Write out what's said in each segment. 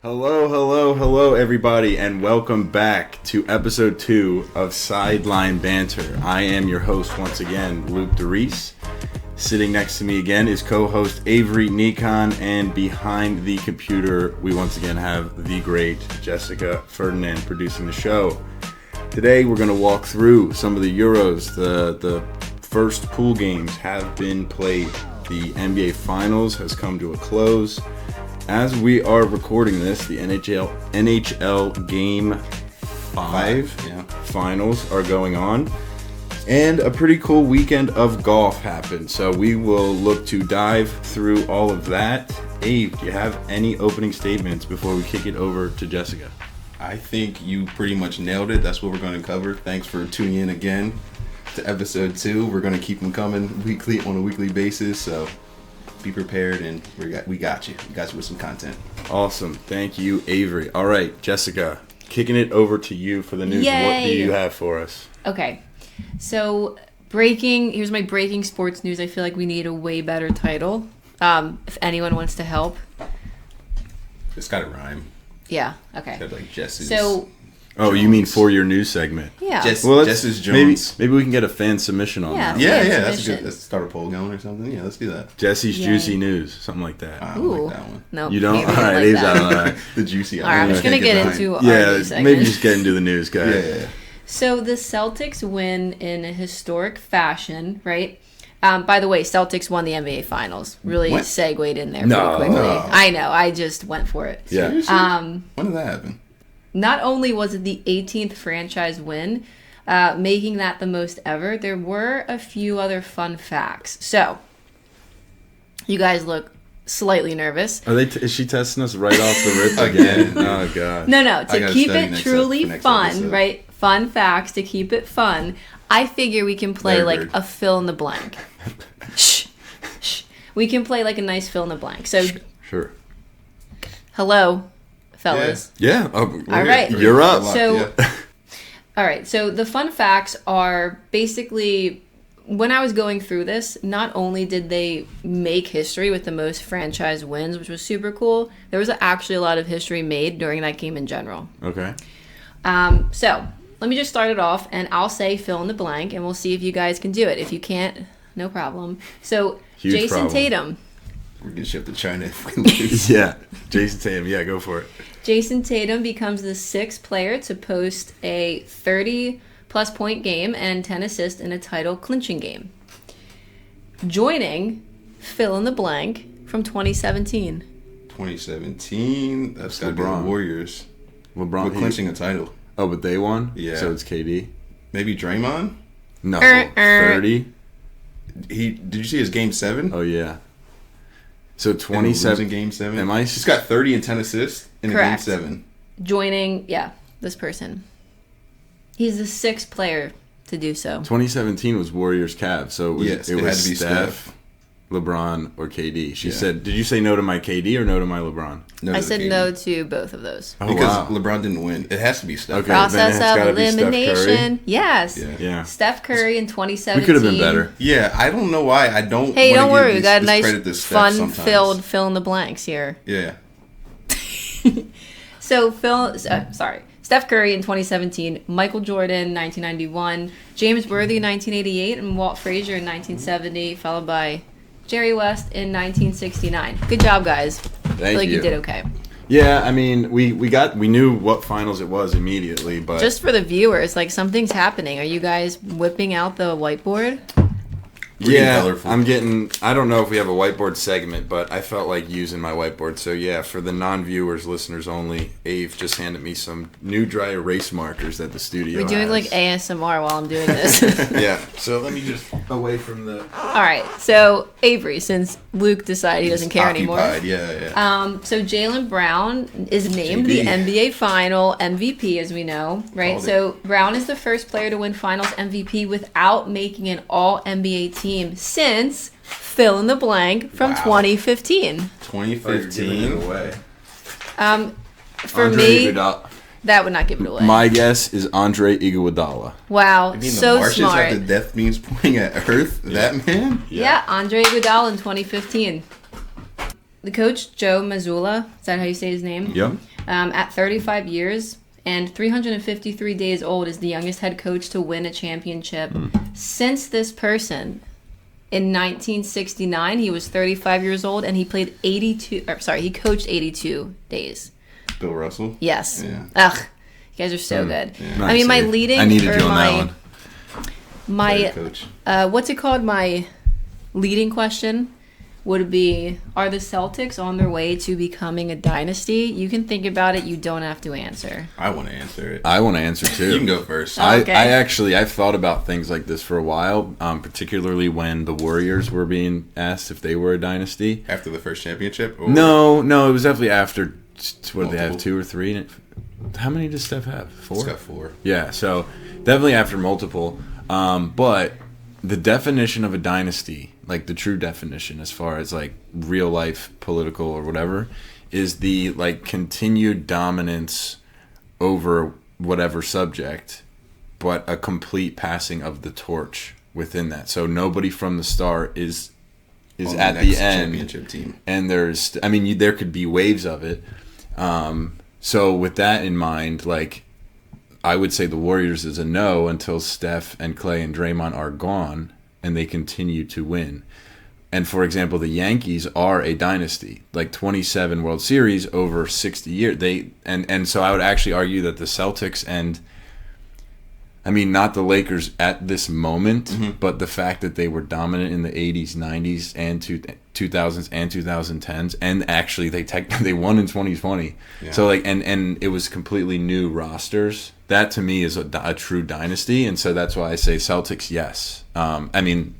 Hello, everybody, and welcome back to episode 2 of Sideline Banter. I am your host once again, Luke DeReese. Sitting next to me again is co-host Avery Nikon, and behind the computer, we once again have the great Jessica Ferdinand producing the show. Today, we're going to walk through some of the Euros. The first pool games have been played. The NBA Finals has come to a close. As we are recording this, the NHL Game 5 finals are going on, and a pretty cool weekend of golf happened. So we will look to dive through all of that. Abe, do you have any opening statements before we kick it over to Jessica? I think you pretty much nailed it. That's what we're going to cover. Thanks for tuning in again to episode 2. We're going to keep them coming on a weekly basis, so be prepared, and we got you. We got you with some content. Awesome. Thank you, Avery. All right, Jessica, kicking it over to you for the news. Yay. What do you have for us? Okay. So, here's my breaking sports news. I feel like we need a way better title. If anyone wants to help. It's got to rhyme. Yeah, okay. It's got like Jess's. So, Oh, you mean for your news segment? yeah. Jess's Jones. Maybe we can get a fan submission on that. Yeah, fan that's submission. good. Let's start a poll going or something. Yeah, let's do that. Jesse's Yay. Juicy News, something like that. I don't Ooh. like that one. No, You don't? maybe All right, like Abe's that. out on that. The juicy. All right, I'm just going to get into our Yeah, news segment. maybe just get into the news, guys. Yeah. So, the Celtics win in a historic fashion, right? By the way, Celtics won the NBA Finals. Really What? segued in there No. pretty quickly. No. I know, I just went for it. Yeah. Seriously? Um, When did that happen? Not only was it the 18th franchise win, making that the most ever, there were a few other fun facts. So, you guys look slightly nervous. Is she testing us right off the rip Again. again? Oh, God. No, I to gotta keep study it next truly next fun, episode. right? Fun facts to keep it fun. I figure we can play Larry like Bird. a fill in the blank. Shh. We can play like a nice fill in the blank. So, Sure. hello, fellas. Yeah. All right. You're up. So- All right, so the fun facts are basically, when I was going through this, not only did they make history with the most franchise wins, which was super cool, there was actually a lot of history made during that game in general. Okay. So, let me just start it off, and I'll say fill in the blank, and we'll see if you guys can do it. If you can't, no problem. So, Huge Jason problem. Tatum. We're going to ship to China if we lose. Yeah. Jason Tatum. Yeah, go for it. Jason Tatum becomes the 6th player to post a 30-plus point game and 10 assists in a title-clinching game. Joining fill in the blank from 2017. 2017, that's got to be the LeBron. Warriors. LeBron. We're clinching a title. Oh, but they won? Yeah. So it's KD? Maybe Draymond? No. 30? Did you see his game 7? Oh, yeah. So In 27. game 7. Am I? He's got 30 and 10 assists in Correct. game 7. Joining, this person. He's the 6th player to do so. 2017 was Warriors Cavs. So it was, Yes, it it was had to be Steph, LeBron, or KD. She Yeah. said, did you say no to my KD or no to my LeBron? No, I to said KD. no to both of those. Oh, Because wow. LeBron didn't win. It has to be Steph. Okay. then Process it's of gotta be Steph Curry. elimination. Yes. Yeah. Yeah. Steph Curry in 2017. We could have been better. Yeah, I don't know why. I don't. Hey, wanna don't give worry. We this- got a this nice, credit to Steph sometimes. fun-filled fill in the blanks here. Yeah. So, Steph Curry in 2017, Michael Jordan 1991, James Worthy 1988, and Walt Frazier in 1970, followed by Jerry West in 1969. Good job, guys. I feel like you did okay. Yeah, I mean, we knew what finals it was immediately, but Just for the viewers, like something's happening. Are you guys whipping out the whiteboard? We're getting yeah, colorful. I don't know if we have a whiteboard segment, but I felt like using my whiteboard. So yeah, for the non-viewers, listeners only, Ave just handed me some new dry erase markers that the studio We're doing has. like ASMR while I'm doing this. Yeah, so let me just away from the... All right, so Avery, since Luke decided he doesn't care anymore. Occupied, yeah. So Jaylen Brown is named the JB. NBA Final MVP, as we know, right? Called So Brown is the first player to win Finals MVP without making an All-NBA team since fill in the blank from Wow. 2015. 2015. away. For Andre me, Iguodala. that would not give it away. My guess is Andre Iguodala. Wow, You mean so the marshes smart. have the death beams pointing at Earth? That man? Yeah, Andre Iguodala in 2015. the coach, Joe Mazzulla, is that how you say his name? Yep. At 35 years and 353 days old, is the youngest head coach to win a championship since this person. In 1969, he was 35 years old, and he played he coached 82 days. Bill Russell? Yes. Yeah. Ugh, you guys are so good. Yeah. I mean, my Nice. leading... I needed or you on my, that one. My, Coach. what's it called? My leading question would be, are the Celtics on their way to becoming a dynasty? You can think about it. You don't have to answer. I want to answer it. I want to answer too. You can go first. Okay. I've thought about things like this for a while, particularly when the Warriors were being asked if they were a dynasty. After the first championship? Or No, it was definitely after. What did they have? Multiple. 2 or 3? How many does Steph have? 4. It's got 4. Yeah, so definitely after multiple. But the definition of a dynasty, like the true definition as far as like real life political or whatever, is the like continued dominance over whatever subject, but a complete passing of the torch within that. So nobody from the start is On at next the end. championship team. And there could be waves of it. So with that in mind, like, I would say the Warriors is a no until Steph and Clay and Draymond are gone and they continue to win. And for example, the Yankees are a dynasty, like 27 World Series over 60 years. And so I would actually argue that the Celtics and, I mean, not the Lakers at this moment, but the fact that they were dominant in the 80s, 90s, and 2000s and 2010s, and actually they won in 2020. Yeah. So like, and it was completely new rosters. That to me is a true dynasty, and so that's why I say Celtics. Yes. I mean,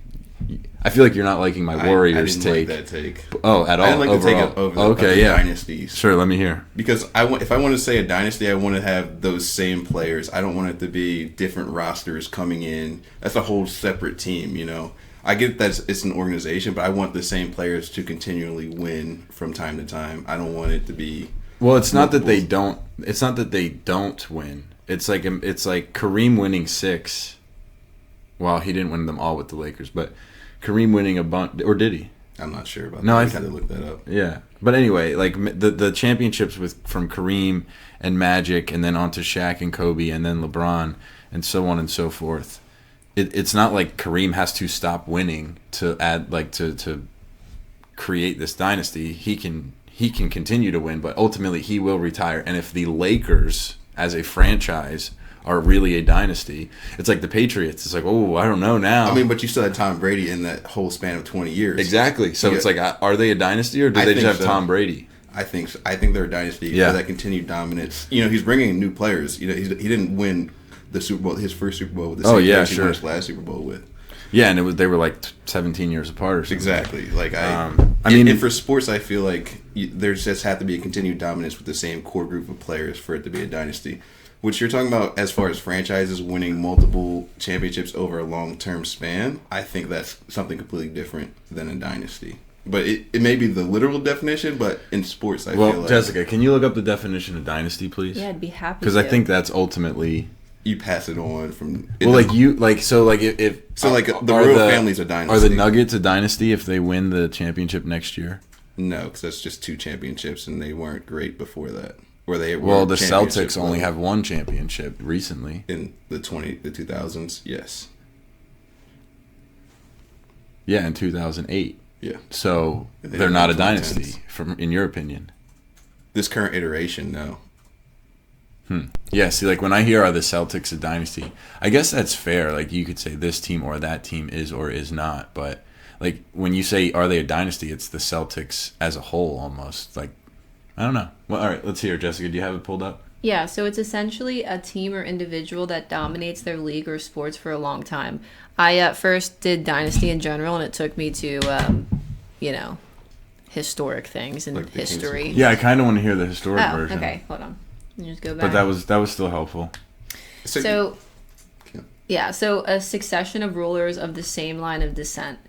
I feel like you're not liking my Warriors I take. didn't like that take. Oh, at all. I didn't like overall. the take over Okay, the yeah. dynasties. Sure, let me hear. Because if I want to say a dynasty, I want to have those same players. I don't want it to be different rosters coming in. That's a whole separate team, you know. I get that it's an organization, but I want the same players to continually win from time to time. I don't want it to be. Well, it's not that they don't. It's not that they don't win. It's like Kareem winning 6. Well, he didn't win them all with the Lakers, but Kareem winning a bunch, or did he? I'm not sure about No, that. I I had to look that up. Yeah, but anyway, like the championships from Kareem and Magic, and then on to Shaq and Kobe, and then LeBron, and so on and so forth. It's not like Kareem has to stop winning to add to create this dynasty. He can continue to win, but ultimately he will retire. And if the Lakers as a franchise are really a dynasty, it's like the Patriots. It's like, oh, I don't know now. I mean, but you still had Tom Brady in that whole span of 20 years. Exactly. So it's like, are they a dynasty, or do I they just think have so. Tom Brady? I think so. I think they're a dynasty Yeah. for that continued dominance. You know, he's bringing in new players. You know, he didn't win the Super Bowl, his first Super Bowl with the same players he won his last Super Bowl with. Yeah, and they were like 17 years apart or something. Exactly. Like I mean, and for sports, I feel like there's just have to be a continued dominance with the same core group of players for it to be a dynasty. Which you're talking about as far as franchises winning multiple championships over a long-term span, I think that's something completely different than a dynasty. But it may be the literal definition, but in sports, I feel like... Jessica, can you look up the definition of dynasty, please? Yeah, I'd be happy. Because I think that's ultimately... You pass it on from... Well, like if So, like, the royal family's a dynasty. Are the Nuggets a dynasty if they win the championship next year? No, because that's just 2 championships, and they weren't great before that. Where they were Well, the championship Celtics only level. have 1 championship recently. In the 2000s, yes. Yeah, in 2008. Yeah. So They they're have not a the 2010s. dynasty, in your opinion. This current iteration, no. Yeah, see, like when I hear, are the Celtics a dynasty, I guess that's fair. Like you could say this team or that team is or is not. But like when you say, are they a dynasty, it's the Celtics as a whole almost. Like, I don't know. Well, all right, let's hear it. Jessica, do you have it pulled up? Yeah, so it's essentially a team or individual that dominates their league or sports for a long time. I first did Dynasty in general, and it took me to, historic things and Like the Kings of history. Yeah, I kind of want to hear the historic Oh, version. okay, hold on. Let me just go back. But that was still helpful. So a succession of rulers of the same line of descent.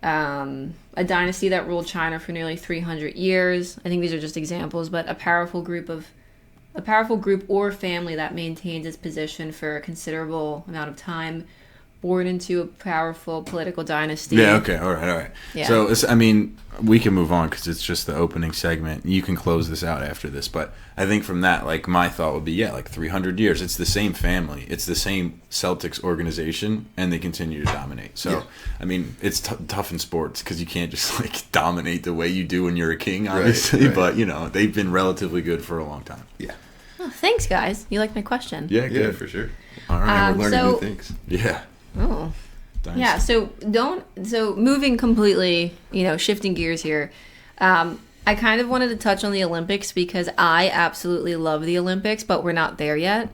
A dynasty that ruled China for nearly 300 years. I think these are just examples, but a powerful group or family that maintains its position for a considerable amount of time. born into a powerful political dynasty. Yeah, okay, all right. Yeah. So, I mean, we can move on because it's just the opening segment. You can close this out after this. But I think from that, like, my thought would be, yeah, like 300 years. It's the same family. It's the same Celtics organization, and they continue to dominate. So, Yeah. I mean, it's tough in sports because you can't just, like, dominate the way you do when you're a king, obviously. Right. But, you know, they've been relatively good for a long time. Yeah. Oh, thanks, guys. You liked my question. Yeah, Yeah, good. for sure. All right. We're learning so- new things. Yeah. Oh. Nice. Yeah, so moving completely, shifting gears here. I kind of wanted to touch on the Olympics because I absolutely love the Olympics, but we're not there yet.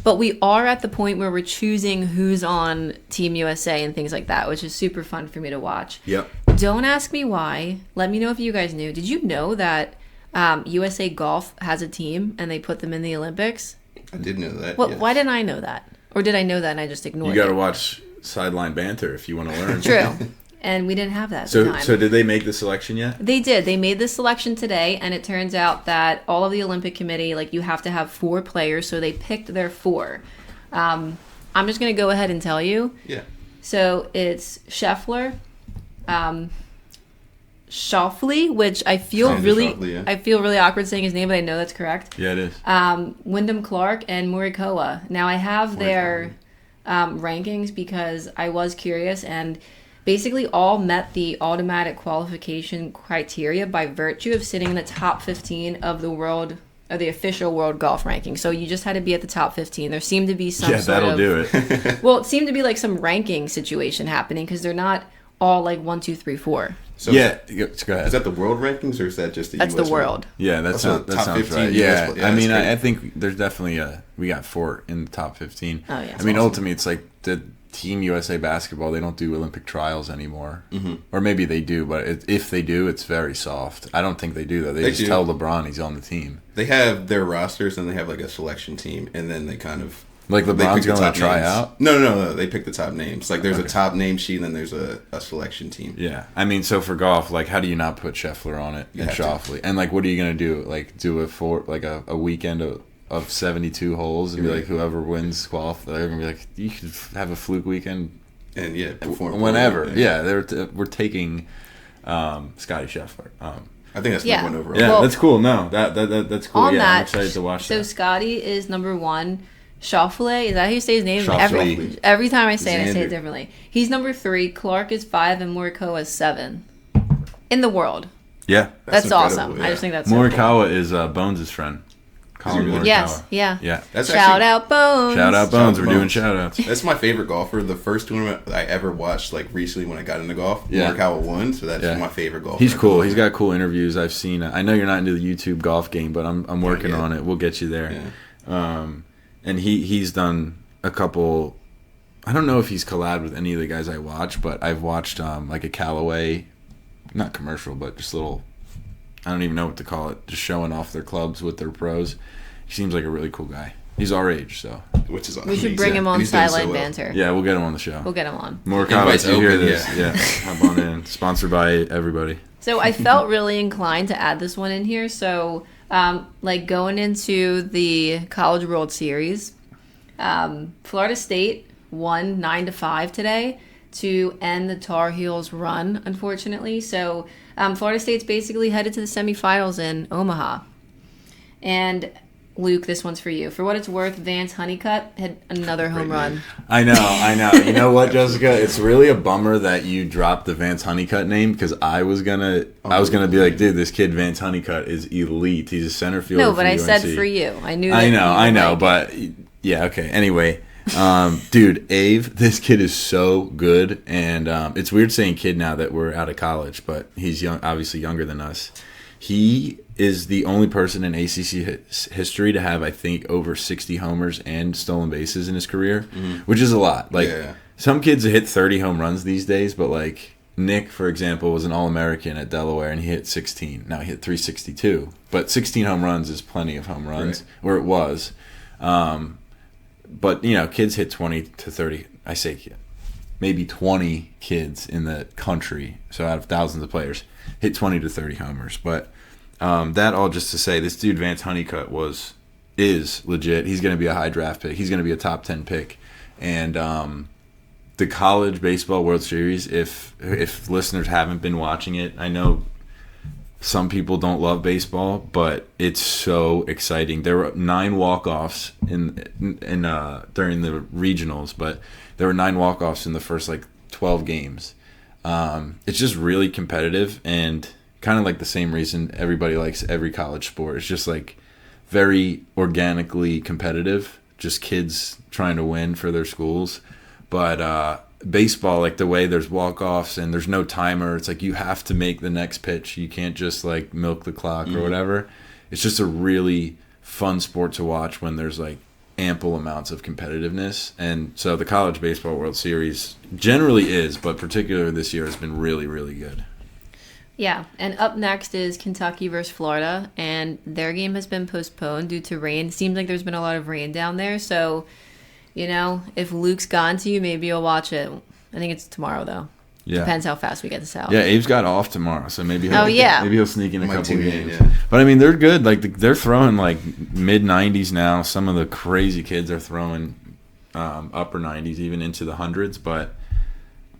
But we are at the point where we're choosing who's on Team USA and things like that, which is super fun for me to watch. Yep. Don't ask me why. Let me know if you guys knew. Did you know that USA Golf has a team and they put them in the Olympics? I did know that. Well, yes. why didn't I know that? Or did I know that and I just ignored You got to it? watch Sideline Banter if you want to learn. True. And we didn't have that at the So, time. so did they make the selection yet? They did. They made the selection today, and it turns out that all of the Olympic Committee, like, you have to have 4 players, so they picked their 4. I'm just going to go ahead and tell you. Yeah. So it's Scheffler, Schauffele, which I feel Kinda really, Schauffele, yeah. I feel really awkward saying his name, but I know that's correct. Yeah, it is. Wyndham Clark and Morikawa. Now I have their rankings because I was curious, and basically all met the automatic qualification criteria by virtue of sitting in the top 15 of the world, or the official world golf ranking. So you just had to be at the top 15. There seemed to be some Yeah, sort that'll of, do it. well, it seemed to be like some ranking situation happening because they're not all like 1, 2, 3, 4. So Yeah, go Is ahead. that the world rankings or is that just the That's US the world. Yeah, that Also, sounds that top sounds 15 right. US Yeah, play- yeah, I mean, that's I great. think there's definitely we got 4 in the top 15. Oh, yeah. I mean, awesome. ultimately, it's like the Team USA basketball. They don't do Olympic trials anymore, or maybe they do, but if they do, it's very soft. I don't think they do though. They just do. tell LeBron he's on the team. They have their rosters and they have like a selection team, and then they kind of Like they LeBron's pick the going to top try names. out. No. They pick the top names. Like there's Okay. a top name sheet, and then there's a selection team. Yeah, I mean, so for golf, like, how do you not put Scheffler on it You and have to. Schauffele? And like, what are you gonna do? Like, do a weekend of 72 holes and be like, whoever wins qualify? They're gonna be like, you could have a fluke weekend And yeah, perform whenever. Yeah, we're taking Scotty Scheffler. I think that's Yeah. number 1 overall. Yeah, Well, that's cool. No, that's cool. On Yeah, I'm that, excited to watch so that. Scotty is number 1. Schauffele, is that how you say his name? Schauffele. Every time I say it, I say it Xander. differently. He's number 3. Clark is 5, and Morikawa is 7 in the world. Yeah, That's incredible, awesome. yeah. I just think that's so cool. Morikawa is Bones' friend. Colin really? Morikawa. Yes, yeah. Yeah. That's Shout actually, out Bones. Shout out Bones. Shout We're out doing Bones. shout outs. That's my favorite golfer. The first tournament I ever watched, like recently when I got into golf, Yeah. Morikawa won, so that's Yeah. my favorite golfer. He's cool. He's got cool interviews. I've seen. I know you're not into the YouTube golf game, but I'm working yet. on it. We'll get you there. Yeah. And he's done a couple. I don't know if he's collabed with any of the guys I watch, but I've watched like a Callaway, not commercial, but just little. I don't even know what to call it. Just showing off their clubs with their pros. He seems like a really cool guy. He's our age, so Which is awesome. We should bring him on He's doing so Sideline well. Banter. yeah, we'll get him on the show. We'll get him on. Morikawa, Invite's if you hear open, this, yeah. hop on in. Sponsored by everybody. So I felt really inclined to add this one in here. So, like going into the College World Series, Florida State won 9-5 today to end the Tar Heels' run, unfortunately. So Florida State's basically headed to the semifinals in Omaha. And Luke, this one's for you. For what it's worth, Vance Honeycutt had another home Great run. name. I know. You know what, Jessica? It's really a bummer that you dropped the Vance Honeycutt name because I was gonna be like, dude, this kid Vance Honeycutt is elite. He's a center fielder. No, but for I said UNC. for you. I knew. I that know, you would like it. but yeah, okay. Anyway, dude, Ave, this kid is so good, and it's weird saying kid now that we're out of college, but he's young, obviously younger than us. He is the only person in ACC history to have, I think, over 60 homers and stolen bases in his career, which is a lot. Like, Yeah. some kids hit 30 home runs these days, but like Nick, for example, was an All-American at Delaware, and he hit 16. Now he hit 362, but 16 home runs is plenty of home runs, or it was. But, you know, kids hit 20 to 30. I say maybe 20 kids in the country, so out of thousands of players, hit 20 to 30 homers. But that all just to say, this dude Vance Honeycutt is legit. He's going to be a high draft pick. He's going to be a top 10 pick. And the College Baseball World Series, if listeners haven't been watching it, I know some people don't love baseball, but it's so exciting. There were 9 walk-offs in during the regionals, but there were 9 walk-offs in the first 12 games. It's just really competitive, and kind of like the same reason everybody likes every college sport. It's just very organically competitive, just kids trying to win for their schools. But baseball, the way there's walk-offs and there's no timer, it's you have to make the next pitch. You can't just milk the clock or whatever. It's just a really fun sport to watch when there's ample amounts of competitiveness. And so the College Baseball World Series generally is, but particularly this year has been really, really good. Yeah, and up next is Kentucky versus Florida, and their game has been postponed due to rain. Seems like there's been a lot of rain down there, so if Luke's gone to you, maybe you'll watch it. I think it's tomorrow, though. Yeah. Depends how fast we get this out. Yeah, Abe's got off tomorrow, so maybe he'll sneak in a couple games. Yeah. But, I mean, they're good. They're throwing, mid-90s now. Some of the crazy kids are throwing upper 90s, even into the hundreds. But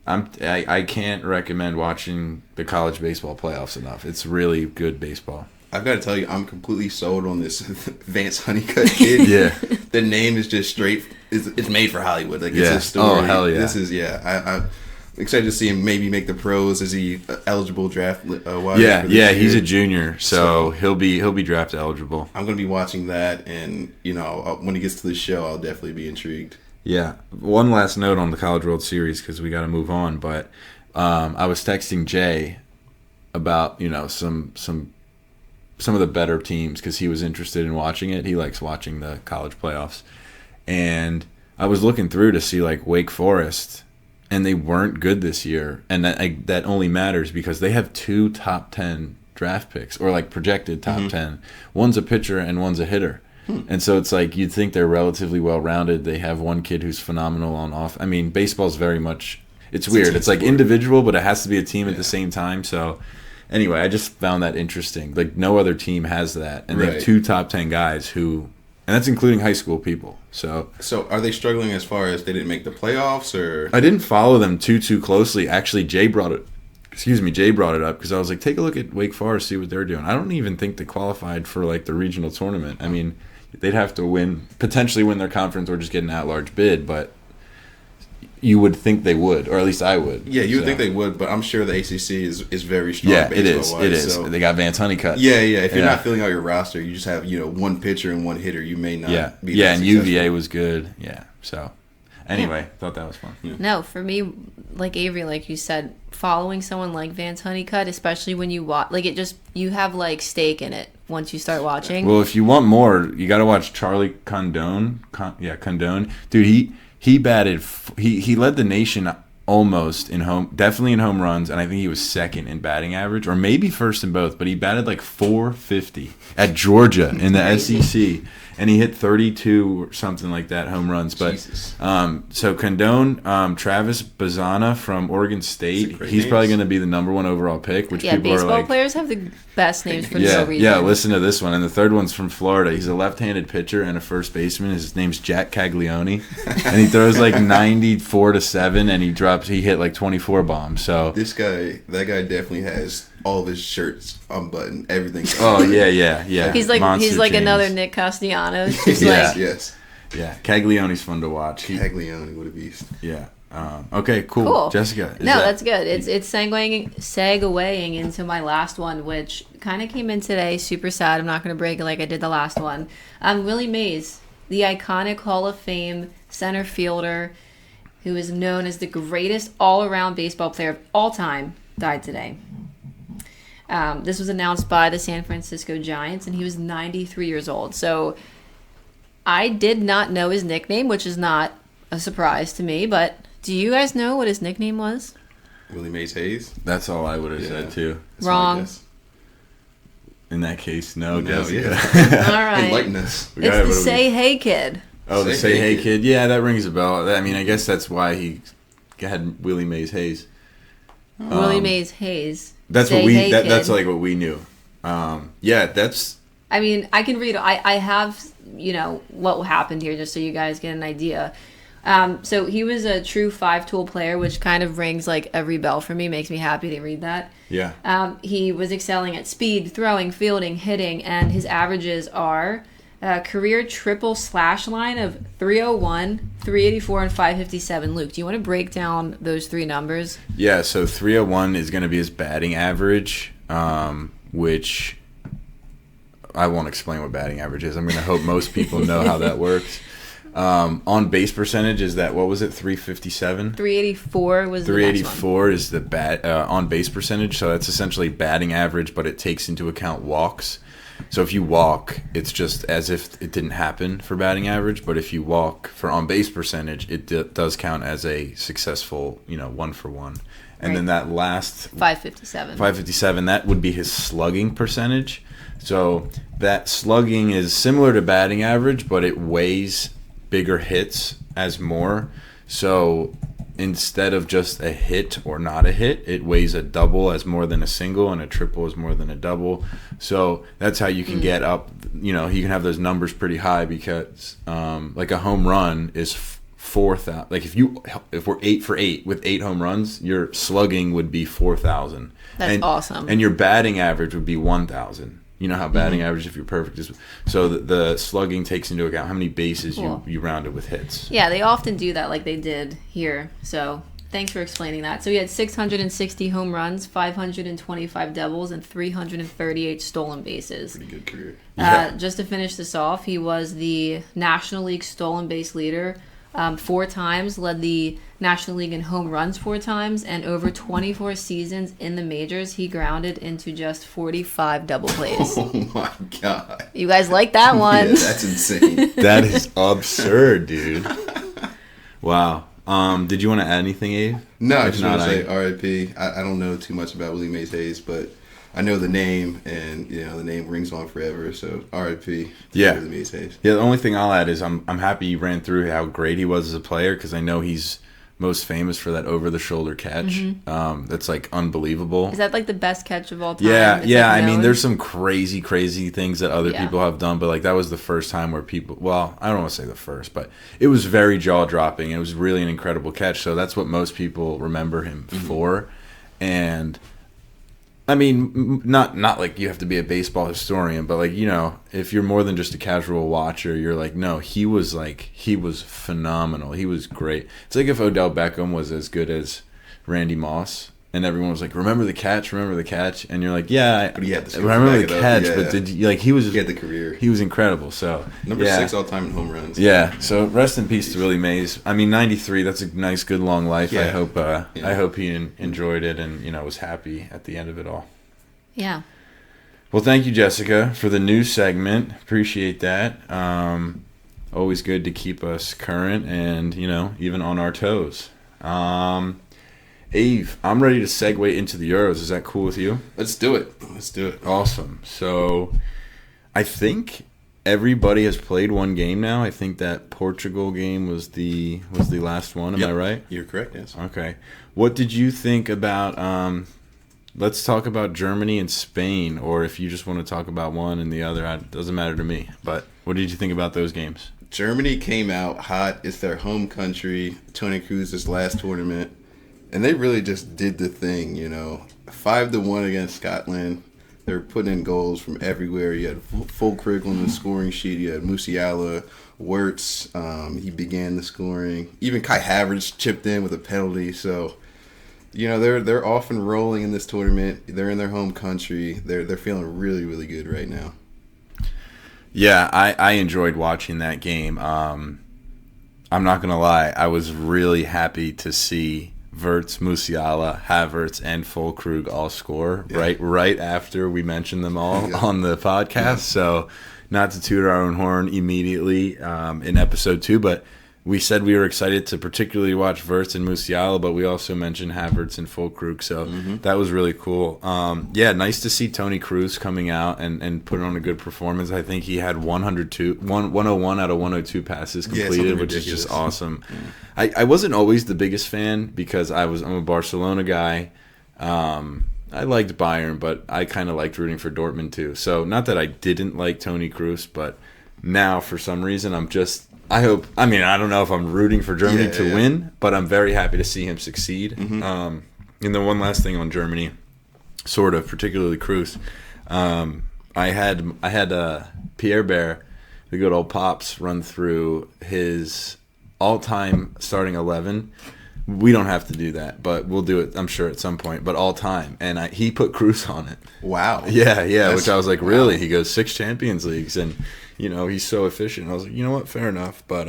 I can't recommend watching the college baseball playoffs enough. It's really good baseball. I've got to tell you, I'm completely sold on this Vance Honeycutt kid. Yeah. The name is just straight. It's made for Hollywood. It's a story. Oh, hell yeah. This is, I'm excited to see him maybe make the pros. Is he eligible draft wise? Yeah, he's a junior, so he'll be draft eligible. I'm going to be watching that, and, when he gets to the show, I'll definitely be intrigued. Yeah. One last note on the College World Series, because we got to move on, but I was texting Jay about, some of the better teams because he was interested in watching it. He likes watching the college playoffs. And I was looking through to see Wake Forest, and they weren't good this year. And that only matters because they have 2 top 10 draft picks, or projected top 10. One's a pitcher and one's a hitter. And so it's you'd think they're relatively well-rounded. They have one kid who's phenomenal on off. I mean, baseball's very much, it's weird. It's individual, but it has to be a team at the same time. So anyway, I just found that interesting. No other team has that. And they have 2 top 10 guys who, and that's including high school people. So are they struggling as far as they didn't make the playoffs, or? I didn't follow them too closely. Actually, Jay brought it up because I was take a look at Wake Forest, see what they're doing. I don't even think they qualified for the regional tournament. I mean, they'd have to potentially win their conference or just get an at-large bid, but you would think they would, or at least I would. Yeah, you would think they would, but I'm sure the ACC is very strong. Yeah, it is. So. They got Vance Honeycutt. Yeah. If you're not filling out your roster, you just have one pitcher and one hitter. You may not. Be that and successful. UVA was good. Yeah. So anyway, thought that was fun. Yeah. No, for me, Avery, like you said, following someone like Vance Honeycutt, especially when you watch, you have stake in it once you start watching. Well, if you want more, you got to watch Charlie Condon. Condon, dude. He batted. He led the nation almost definitely in home runs, and I think he was second in batting average, or maybe first in both. But he batted .450 at Georgia in the SEC, and he hit 32 or something like that home runs. But so Condon, Travis Bazana from Oregon State, he's probably going to be the number 1 overall pick. Which people baseball are players have the best names for no reason. Yeah, listen to this one. And the third one's from Florida. He's a left-handed pitcher and a first baseman. His name's Jack Caglione, and he throws 94-7, and he hit 24 bombs. So that guy definitely has all of his shirts unbuttoned, everything. Oh yeah. He's another Nick Castellanos. Yes. Yeah, Caglione's fun to watch. Caglione, what a beast. Yeah. Okay, cool. Jessica. That's good. It's segueing into my last one, which kind of came in today. Super sad. I'm not going to break it like I did the last one. Willie Mays, the iconic Hall of Fame center fielder who is known as the greatest all-around baseball player of all time, died today. This was announced by the San Francisco Giants, and he was 93 years old. So I did not know his nickname, which is not a surprise to me, but do you guys know what his nickname was? Willie Mays Hayes? That's all I would have said, too. Wrong. In that case, no, Jessica. All right. Enlighten us. It's the Say Hey Kid. Oh, the Say Hey Kid. Yeah, that rings a bell. I mean, I guess that's why he had Willie Mays Hayes. Willie Mays Hayes. That's what we. That's what we knew. That's. I mean, I can read. I have what happened here just so you guys get an idea. So he was a true 5-tool player, which kind of rings like every bell for me, makes me happy to read that. Yeah. He was excelling at speed, throwing, fielding, hitting, and his averages are career triple slash line of 301, 384, and 557. Luke, do you want to break down those three numbers? Yeah, so 301 is going to be his batting average, which I won't explain what batting average is. I'm going to hope most people know how that works. On base percentage is that, what was it, 357? 384 was the next one. 384 is the on base percentage, so that's essentially batting average, but it takes into account walks. So if you walk, it's just as if it didn't happen for batting average, but if you walk for on base percentage, it does count as a successful, 1-for-1. And then that last 557, that would be his slugging percentage. So that slugging is similar to batting average, but it weighs bigger hits as more. So instead of just a hit or not a hit, it weighs a double as more than a single, and a triple is more than a double. So that's how you can get up, you can have those numbers pretty high, because like a home run is 4,000. Like if we're 8 for 8 with 8 home runs, your slugging would be 4,000. That's awesome. And your batting average would be 1,000. You know how batting average, if you're perfect, is. So the slugging takes into account how many bases you rounded with hits. Yeah, they often do that like they did here. So thanks for explaining that. So he had 660 home runs, 525 doubles, and 338 stolen bases. Pretty good career. Yeah. Just to finish this off, he was the National League stolen base leader 4 times, led the National League in home runs 4 times, and over 24 seasons in the majors, he grounded into just 45 double plays. Oh my God. You guys like that one? Yeah, that's insane. That is absurd, dude. Wow. Did you want to add anything, Abe? No, I just want to say R.I.P. I don't know too much about Willie Mays Hayes, but I know the name, and the name rings on forever. So R.I.P. Yeah. Willie Mays Hayes. Yeah. The only thing I'll add is I'm happy you ran through how great he was as a player, because I know he's most famous for that over-the-shoulder catch. That's like unbelievable. Is that like the best catch of all time? Yeah. Like I mean, there's some crazy things that other people have done, but like that was the first time where people. Well, I don't want to say the first, but it was very jaw-dropping. It was really an incredible catch. So that's what most people remember him for, and. I mean, not like you have to be a baseball historian, but like, if you're more than just a casual watcher, you're like, no, he was phenomenal. He was great. It's like if Odell Beckham was as good as Randy Moss, and everyone was like, remember the catch, and you're like, yeah, but he had I remember the catch, but did you, like, he had the career. He was incredible. So number 6 all time in home runs. Yeah. So rest in peace to Willie Mays. I mean, 93. That's a nice, good, long life. Yeah. I hope he enjoyed it and was happy at the end of it all. Yeah. Well, thank you, Jessica, for the news segment. Appreciate that. Always good to keep us current and even on our toes. Ave, I'm ready to segue into the Euros. Is that cool with you? Let's do it. Awesome. So I think everybody has played one game now. I think that Portugal game was the last one. Am I right? You're correct, yes. Okay. What did you think about let's talk about Germany and Spain, or if you just want to talk about one and the other, it doesn't matter to me. But what did you think about those games? Germany came out hot. It's their home country. Toni Kroos's last tournament. And they really just did the thing, 5-1 against Scotland. They were putting in goals from everywhere. You had Füllkrug on the scoring sheet. You had Musiala, Wirtz. He began the scoring. Even Kai Havertz chipped in with a penalty. So, they're off and rolling in this tournament. They're in their home country. They're feeling really, really good right now. Yeah, I enjoyed watching that game. I'm not going to lie. I was really happy to see Wirtz, Musiala, Havertz, and Füllkrug all score right after we mentioned them all on the podcast. Yeah. So not to toot our own horn immediately in episode 2, but we said we were excited to particularly watch Wirtz and Musiala, but we also mentioned Havertz and Füllkrug, so that was really cool. Nice to see Toni Kroos coming out and putting on a good performance. I think he had 101 out of 102 passes completed, which is just awesome. I wasn't always the biggest fan because I'm a Barcelona guy. I liked Bayern, but I kind of liked rooting for Dortmund too. So not that I didn't like Toni Kroos, but now for some reason I'm just I hope. I mean, I don't know if I'm rooting for Germany to win, but I'm very happy to see him succeed. Mm-hmm. And then one last thing on Germany, sort of, particularly Cruz. I had Pierre Bear, the good old Pops, run through his all-time starting 11. We don't have to do that, but we'll do it, I'm sure, at some point. But all-time, and he put Cruz on it. Wow. Yeah, which I was like, really? He goes 6 Champions Leagues, and he's so efficient. I was like, you know what? Fair enough, but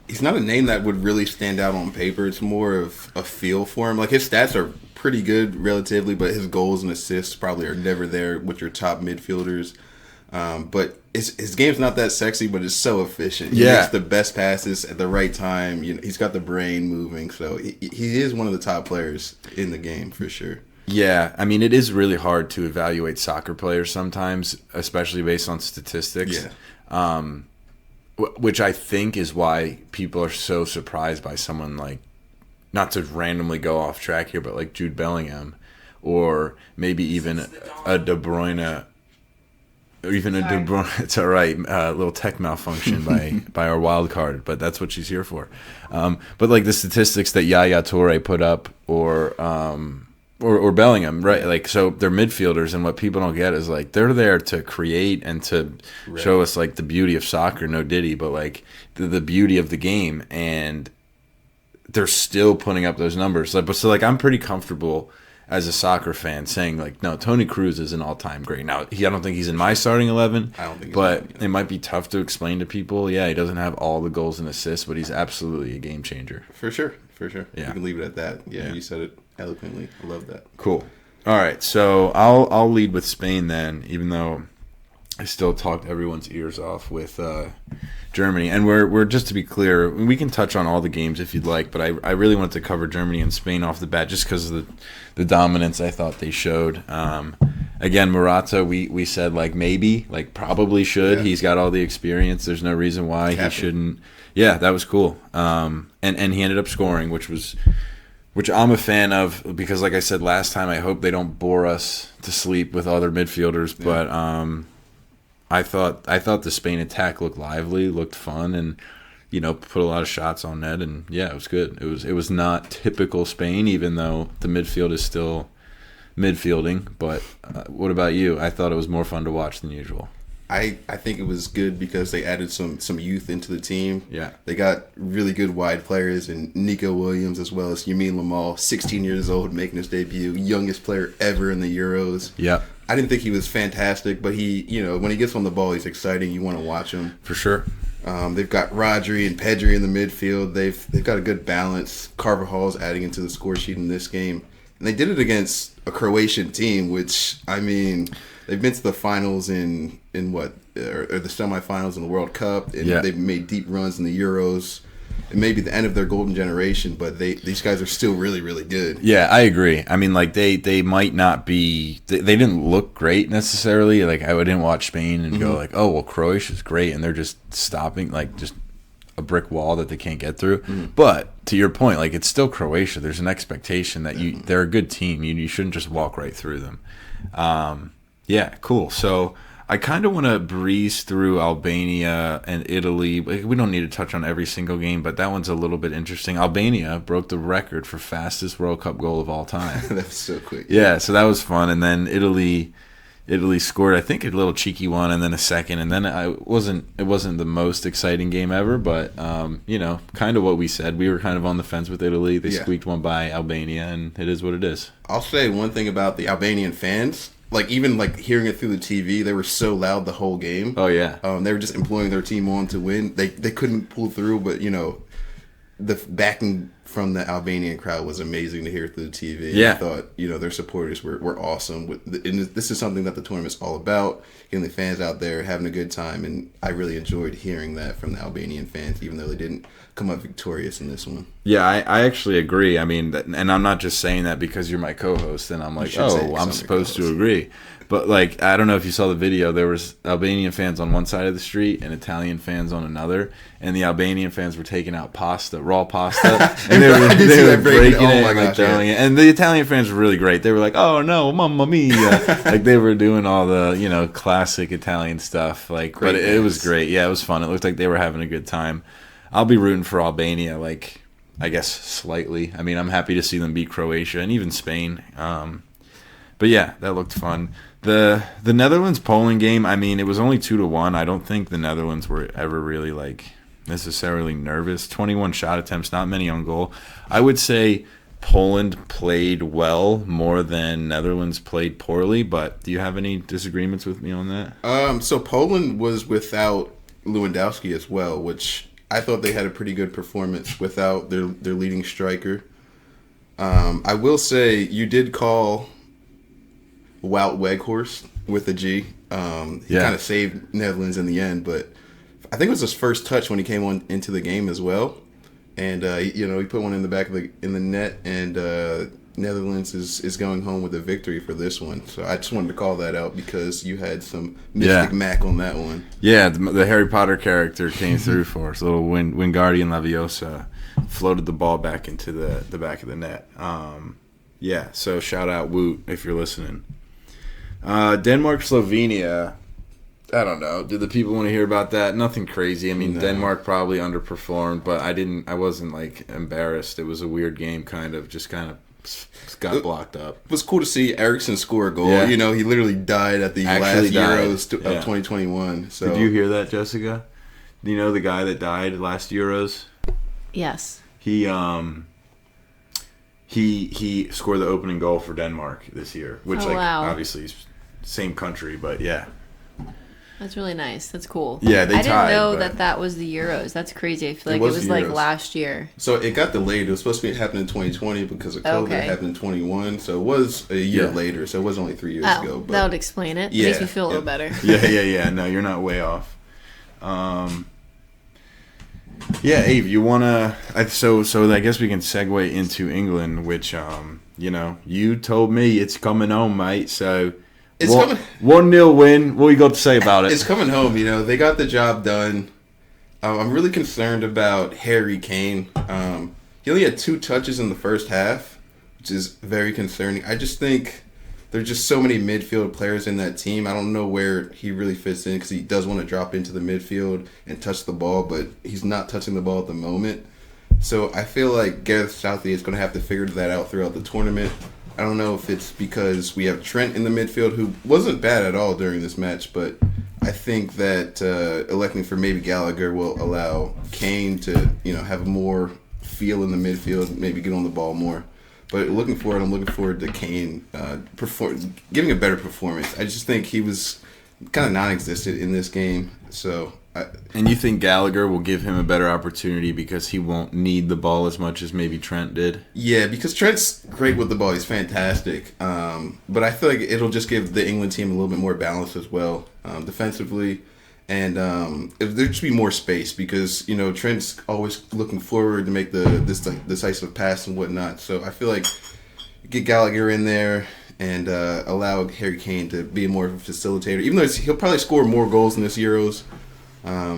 he's not a name that would really stand out on paper. It's more of a feel for him. Like, his stats are pretty good relatively, but his goals and assists probably are never there with your top midfielders. But his game's not that sexy, but it's so efficient. He makes the best passes at the right time. He's got the brain moving, so he is one of the top players in the game for sure. Yeah, I mean, it is really hard to evaluate soccer players sometimes, especially based on statistics. Yeah. Which I think is why people are so surprised by someone like, not to randomly go off track here, but like Jude Bellingham, or maybe even a De Bruyne. Even a De Bruyne, it's all right. A little tech malfunction by our wild card, but that's what she's here for. But like the statistics that Yaya Toure put up, or Bellingham, right? Like, so they're midfielders, and what people don't get is like they're there to create and to show us like the beauty of soccer. No diddy, but like the beauty of the game, and they're still putting up those numbers. Like, I'm pretty comfortable as a soccer fan saying like, no, Toni Kroos is an all-time great. Now, I don't think he's in my starting 11, I don't think but it might be tough to explain to people. Yeah, he doesn't have all the goals and assists, but he's absolutely a game changer. For sure. Yeah. You can leave it at that. Yeah, you said it eloquently. I love that. Cool. All right, so I'll lead with Spain then, even though I still talked everyone's ears off with Germany. And we're just to be clear, we can touch on all the games if you'd like, but I really wanted to cover Germany and Spain off the bat just because of the dominance I thought they showed. Again, Morata, we said like maybe, like probably should. Yeah. He's got all the experience. There's no reason why he shouldn't. Yeah, that was cool. And he ended up scoring, which I'm a fan of because, like I said last time, I hope they don't bore us to sleep with other midfielders. Yeah. But I thought the Spain attack looked lively, looked fun, and put a lot of shots on net, and yeah, it was good. It was not typical Spain, even though the midfield is still midfielding. But what about you? I thought it was more fun to watch than usual. I think it was good because they added some youth into the team. Yeah. They got really good wide players in Nico Williams as well as Yamin Lamal, 16 years old, making his debut, youngest player ever in the Euros. Yeah. I didn't think he was fantastic, but he, when he gets on the ball, he's exciting. You want to watch him. For sure. They've got Rodri and Pedri in the midfield. They've got a good balance. Carvajal's adding into the score sheet in this game. And they did it against a Croatian team, which, I mean, they've been to the finals in what, or the semifinals in the World Cup, and they've made deep runs in the Euros. It may be the end of their golden generation, but these guys are still really, really good. Yeah, I agree. I mean, like they might not be. They didn't look great necessarily. Like I didn't watch Spain and go like, oh well, Croatia's great, and they're just stopping like just a brick wall that they can't get through. But to your point, like it's still Croatia. There's an expectation that they're a good team. You shouldn't just walk right through them. Yeah, cool. So I kind of want to breeze through Albania and Italy. We don't need to touch on every single game, but that one's a little bit interesting. Albania broke the record for fastest World Cup goal of all time. That was so quick. Yeah, so that was fun. And then Italy scored, I think, a little cheeky one, and then a second. And then it wasn't the most exciting game ever, but kind of what we said. We were kind of on the fence with Italy. They squeaked one by Albania, and it is what it is. I'll say one thing about the Albanian fans. Like, even, like, hearing it through the TV, they were so loud the whole game. Oh, yeah. They were just imploring their team on to win. They couldn't pull through, but, the backing from the Albanian crowd was amazing to hear through the TV. Yeah. I thought, their supporters were awesome. And this is something that the tournament's all about, getting the fans out there, having a good time. And I really enjoyed hearing that from the Albanian fans, even though they didn't come up victorious in this one. Yeah, I actually agree. I mean, and I'm not just saying that because you're my co-host and I'm like, I'm supposed to agree. But, like, I don't know if you saw the video. There was Albanian fans on one side of the street and Italian fans on another. And the Albanian fans were taking out raw pasta, And they I did see were that breaking. breaking Oh it my and like gosh, throwing it. And the Italian fans were really great. They were like, "Oh no, mamma mia!" Like they were doing all the classic Italian stuff. Like, Great but it was fans. great. Yeah, it was fun. It looked like they were having a good time. I'll be rooting for Albania. Like, I guess slightly. I mean, I'm happy to see them beat Croatia and even Spain. But yeah, that looked fun. The Netherlands Poland game. I mean, it was only 2-1. I don't think the Netherlands were ever really like necessarily nervous. 21 shot attempts, not many on goal. I would say Poland played well more than Netherlands played poorly. But do you have any disagreements with me on that? So Poland was without Lewandowski as well, which I thought they had a pretty good performance without their leading striker. I will say you did call Wout Weghorst with a G. He kind of saved Netherlands in the end, but I think it was his first touch when he came into the game as well. And he put one in the back of in the net, and Netherlands is going home with a victory for this one. So I just wanted to call that out because you had some Mystic Mac on that one. Yeah, the Harry Potter character came through for us. Little Wingardium Leviosa floated the ball back into the back of the net. So shout out Woot if you're listening. Denmark, Slovenia. I don't know. Do the people want to hear about that? Nothing crazy. I mean, no. Denmark probably underperformed, but I wasn't like embarrassed. It was a weird game, kind of got blocked up. It was cool to see Eriksson score a goal. Yeah. He literally died at the last Euros of 2021. So did you hear that, Jessica? Do you know the guy that died last Euros? Yes. He scored the opening goal for Denmark this year, which obviously is same country, but yeah. That's really nice. That's cool. Yeah, they I tied. Didn't know that was the Euros. That's crazy. I feel like it was like last year. So it got delayed. It was supposed to happen in 2020 because of COVID. It happened in 21. So it was a year later. So it was only 3 years ago. But that would explain it. Yeah, makes me feel a little better. Yeah. No, you're not way off. Abe, you wanna? So I guess we can segue into England, which you told me it's coming home, mate. So. It's coming. 1-0 win. What you got to say about it? It's coming home. They got the job done. I'm really concerned about Harry Kane. He only had 2 touches in the first half, which is very concerning. I just think there's just so many midfield players in that team. I don't know where he really fits in because he does want to drop into the midfield and touch the ball, but he's not touching the ball at the moment. So I feel like Gareth Southgate is going to have to figure that out throughout the tournament. I don't know if it's because we have Trent in the midfield, who wasn't bad at all during this match, but I think that electing for maybe Gallagher will allow Kane to, have more feel in the midfield, maybe get on the ball more. But I'm looking forward to Kane giving a better performance. I just think he was kind of non-existent in this game, so... And you think Gallagher will give him a better opportunity because he won't need the ball as much as maybe Trent did? Yeah, because Trent's great with the ball. He's fantastic. But I feel like it'll just give the England team a little bit more balance as well defensively. And there'll just be more space because, Trent's always looking forward to make this decisive pass and whatnot. So I feel like get Gallagher in there and allow Harry Kane to be more of a facilitator. Even though he'll probably score more goals in this Euros.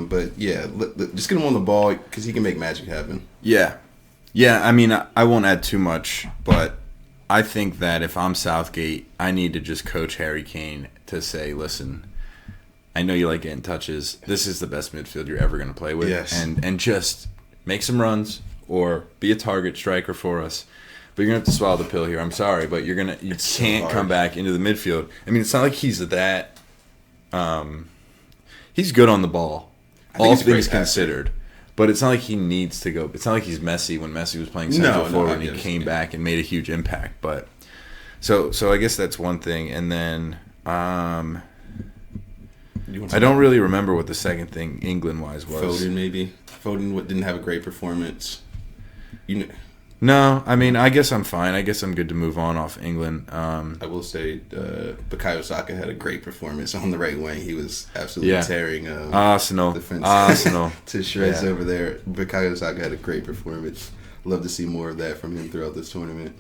But yeah, just get him on the ball because he can make magic happen. Yeah. I mean, I won't add too much, but I think that if I'm Southgate, I need to just coach Harry Kane to say, listen, I know you like getting touches. This is the best midfield you're ever going to play with. Yes. And just make some runs or be a target striker for us. But you're going to have to swallow the pill here. I'm sorry, but you can't come back into the midfield. I mean, it's not like he's that... He's good on the ball, all things considered. But it's not like he needs to go. It's not like he's Messi when Messi was playing central forward and he came back and made a huge impact. But so I guess that's one thing. And then I don't really remember what the second thing England-wise was. Foden maybe. Foden didn't have a great performance. No, I mean, I guess I'm fine. I guess I'm good to move on off England. I will say Bukayo Saka had a great performance on the right wing. He was absolutely tearing Arsenal to shreds over there. Bukayo Saka had a great performance. Love to see more of that from him throughout this tournament.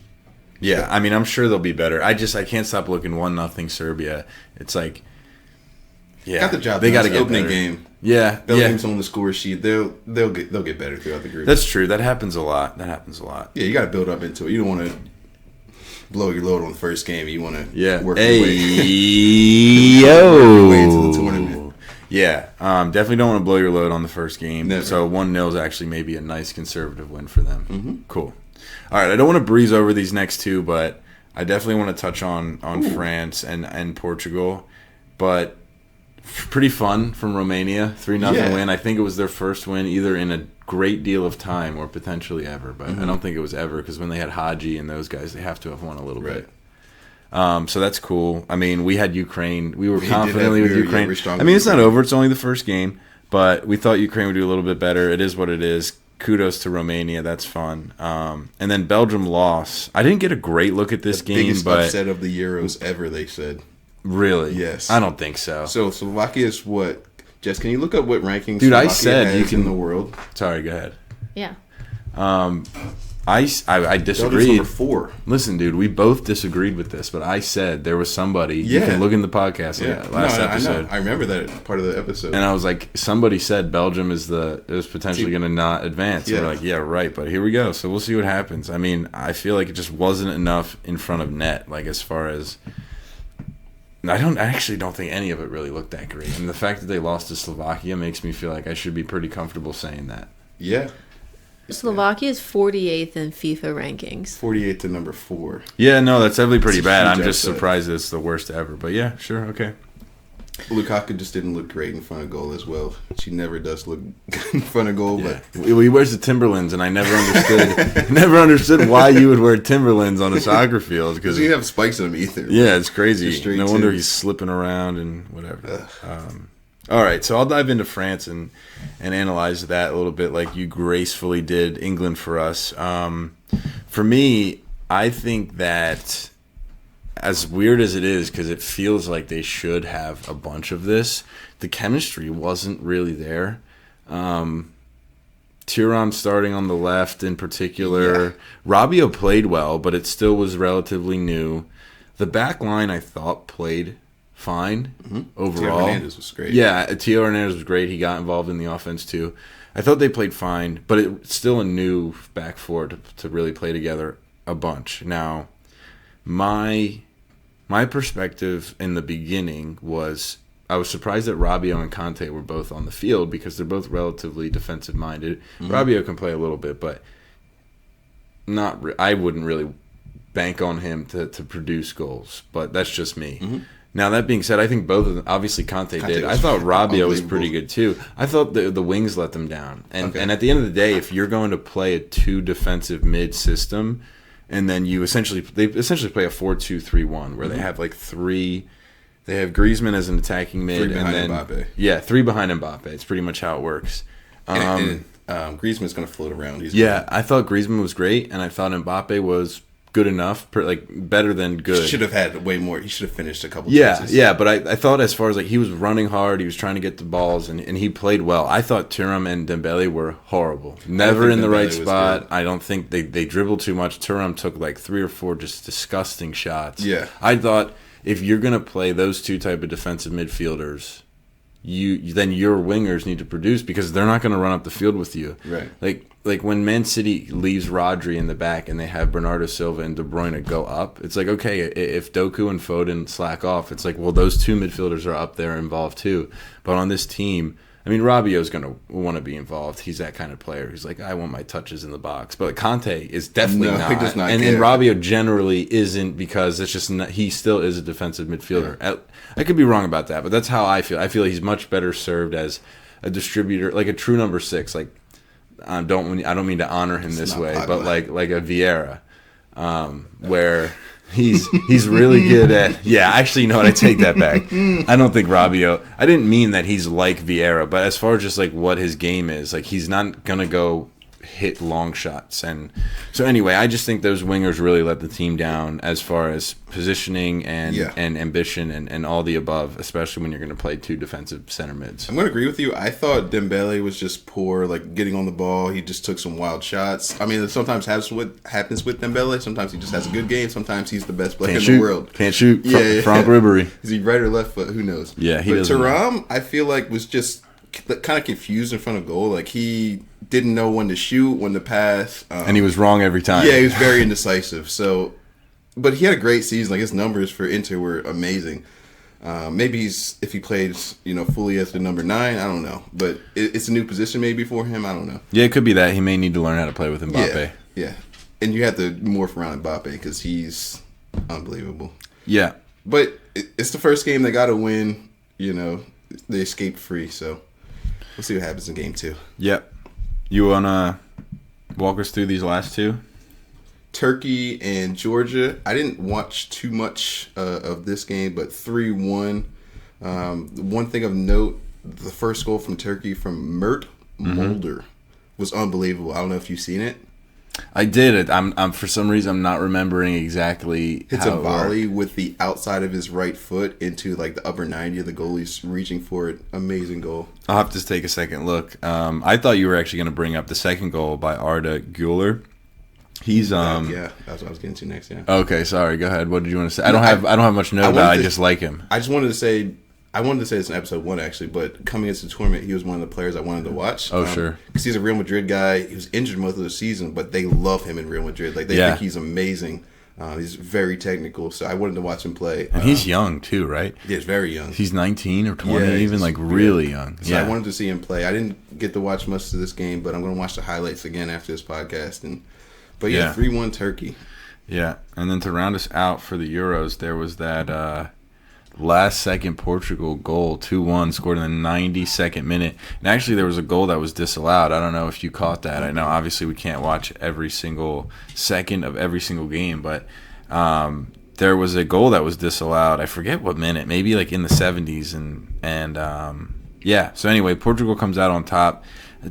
Yeah, I mean, I'm sure they'll be better. I can't stop looking 1-0 Serbia. It's like Yeah, got the job. They got to get opening better. game. Yeah, Belgium's on the score sheet. They'll get better throughout the group. That's true. That happens a lot. Yeah, you got to build up into it. You don't want to blow your load on the first game. You want to work hey, your way. yo. Way into the tournament. Yeah, definitely don't want to blow your load on the first game. Never. So 1-0 is actually maybe a nice conservative win for them. Mm-hmm. Cool. All right, I don't want to breeze over these next two, but I definitely want to touch on France and Portugal. But pretty fun from Romania, 3-0 win. I think it was their first win either in a great deal of time or potentially ever. But I don't think it was ever because when they had Hadji and those guys, they have to have won a little bit. So that's cool. I mean, we had Ukraine. We were confidently with Ukraine. I mean, it's not over. It's only the first game. But we thought Ukraine would do a little bit better. It is what it is. Kudos to Romania. That's fun. And then Belgium lost. I didn't get a great look at this game. Biggest but upset of the Euros ever, they said. Really? Yes. I don't think so. So Slovakia is what? Jess, can you look up what rankings Dude, Slovakia I said has you can in the world? Sorry, go ahead. Yeah. I Belgium's disagreed. number 4. Listen, dude, we both disagreed with this, but I said there was somebody. You can look in the podcast last episode. I remember that part of the episode. And I was like, somebody said Belgium is potentially going to not advance. And we're like, yeah, right. But here we go. So we'll see what happens. I mean, I feel like it just wasn't enough in front of net. Like as far as I actually don't think any of it really looked that great. And the fact that they lost to Slovakia makes me feel like I should be pretty comfortable saying that. Yeah. Slovakia is 48th in FIFA rankings. 48 to number 4. Yeah, no, that's definitely pretty bad. I'm huge just upset. surprised that it's the worst ever. But yeah, sure, okay. Lukaku just didn't look great in front of goal as well. She never does look good in front of goal. Yeah. But He wears the Timberlands, and I never understood why you would wear Timberlands on a soccer field. Because he didn't have spikes in him either. Yeah, it's crazy. Just straight No wonder Timbs. he's slipping around and whatever. All right, so I'll dive into France and analyze that a little bit like you gracefully did England for us. For me, I think that as weird as it is, because it feels like they should have a bunch of this, the chemistry wasn't really there. Thuram starting on the left in particular. Yeah. Rabiot played well, but it still was relatively new. The back line, I thought, played fine overall. Theo Hernandez was great. Yeah, Theo Hernandez was great. He got involved in the offense too. I thought they played fine, but it's still a new back four to really play together a bunch. Now, my perspective in the beginning was I was surprised that Rabiot and Conte were both on the field because they're both relatively defensive-minded. Rabiot can play a little bit, but I wouldn't really bank on him to produce goals, but that's just me. Now, that being said, I think both of them, obviously Conte did. I thought Rabiot was pretty good too. I thought the wings let them down. And at the end of the day, if you're going to play a 2 defensive mid system, and then they essentially play a 4-2-3-1 where they have like 3. They have Griezmann as an attacking mid, 3 behind and then Mbappe. Yeah, 3 behind Mbappe. It's pretty much how it works. Griezmann's going to float around. I thought Griezmann was great, and I thought Mbappe was good enough, better than good. He should have had way more. He should have finished a couple chances. chances. Yeah, but I thought as far as he was running hard, he was trying to get the balls, and he played well. I thought Thuram and Dembele were horrible. Never in the right spot. I don't think they dribbled too much. Thuram took 3 or 4 just disgusting shots. Yeah. I thought if you're going to play those 2 type of defensive midfielders, then your wingers need to produce because they're not going to run up the field with you. Right. Like when Man City leaves Rodri in the back and they have Bernardo Silva and De Bruyne go up, it's like, okay, if Doku and Foden slack off, it's like, well, those 2 midfielders are up there involved too. But on this team, I mean, Rabiot's going to want to be involved. He's that kind of player. He's like, I want my touches in the box. But Conte is definitely not. He does not and care. Rabiot generally isn't because it's just he still is a defensive midfielder. Yeah. I could be wrong about that, but that's how I feel. I feel he's much better served as a distributor, like a true number 6. I don't mean to honor him this way, but like a Vieira, where he's really good at. Yeah, actually, you know what? I take that back. I don't think Rabiot. I didn't mean that he's like Vieira, but as far as just what his game is, he's not gonna go hit long shots. And so anyway, I just think those wingers really let the team down as far as positioning and ambition and all the above, especially when you're going to play two defensive center mids. I'm going to agree with you. I thought Dembele was just poor, like getting on the ball. He just took some wild shots. I mean, it sometimes happens with Dembele. Sometimes he just has a good game. Sometimes he's the best player in the world. Can't shoot. Frank Ribery. Is he right or left foot? Who knows? Yeah, he doesn't. But know. Thuram, I feel like, was just kind of confused in front of goal. Like, he didn't know when to shoot, when to pass. And he was wrong every time. Yeah, he was very indecisive. So, but he had a great season. Like, his numbers for Inter were amazing. Maybe if he plays, fully as the number 9, I don't know. But it's a new position maybe for him. I don't know. Yeah, it could be that. He may need to learn how to play with Mbappe. Yeah. And you have to morph around Mbappe because he's unbelievable. Yeah. But it's the first game they got to win. They escaped free. So we'll see what happens in game 2. Yep. You want to walk us through these last two? Turkey and Georgia. I didn't watch too much of this game, but 3-1. One thing of note, the first goal from Turkey from Mert Mulder was unbelievable. I don't know if you've seen it. I did it. I'm for some reason I'm not remembering exactly. It's a volley with the outside of his right foot into like the upper 90 of the goalie's reaching for it. Amazing goal. I'll have to take a second look. I thought you were actually going to bring up the second goal by Arda Güler. He's yeah, that's what I was getting to next. Yeah. Okay, sorry. Go ahead. What did you want to say? I don't have much to know about. I just like him. I wanted to say this in episode 1 actually, but coming into the tournament, he was one of the players I wanted to watch. Oh, sure. Because he's a Real Madrid guy. He was injured most of the season, but they love him in Real Madrid. Like they think he's amazing. He's very technical, so I wanted to watch him play. And he's young too, right? Yeah, he's very young. He's 19 or 20, even like really young. So I wanted to see him play. I didn't get to watch much of this game, but I'm going to watch the highlights again after this podcast. But 3-1 Turkey. Yeah, and then to round us out for the Euros, there was that last-second Portugal goal, 2-1, scored in the 92nd minute. And actually, there was a goal that was disallowed. I don't know if you caught that. I know, obviously, we can't watch every single second of every single game, but there was a goal that was disallowed. I forget what minute, maybe like in the 70s. So anyway, Portugal comes out on top.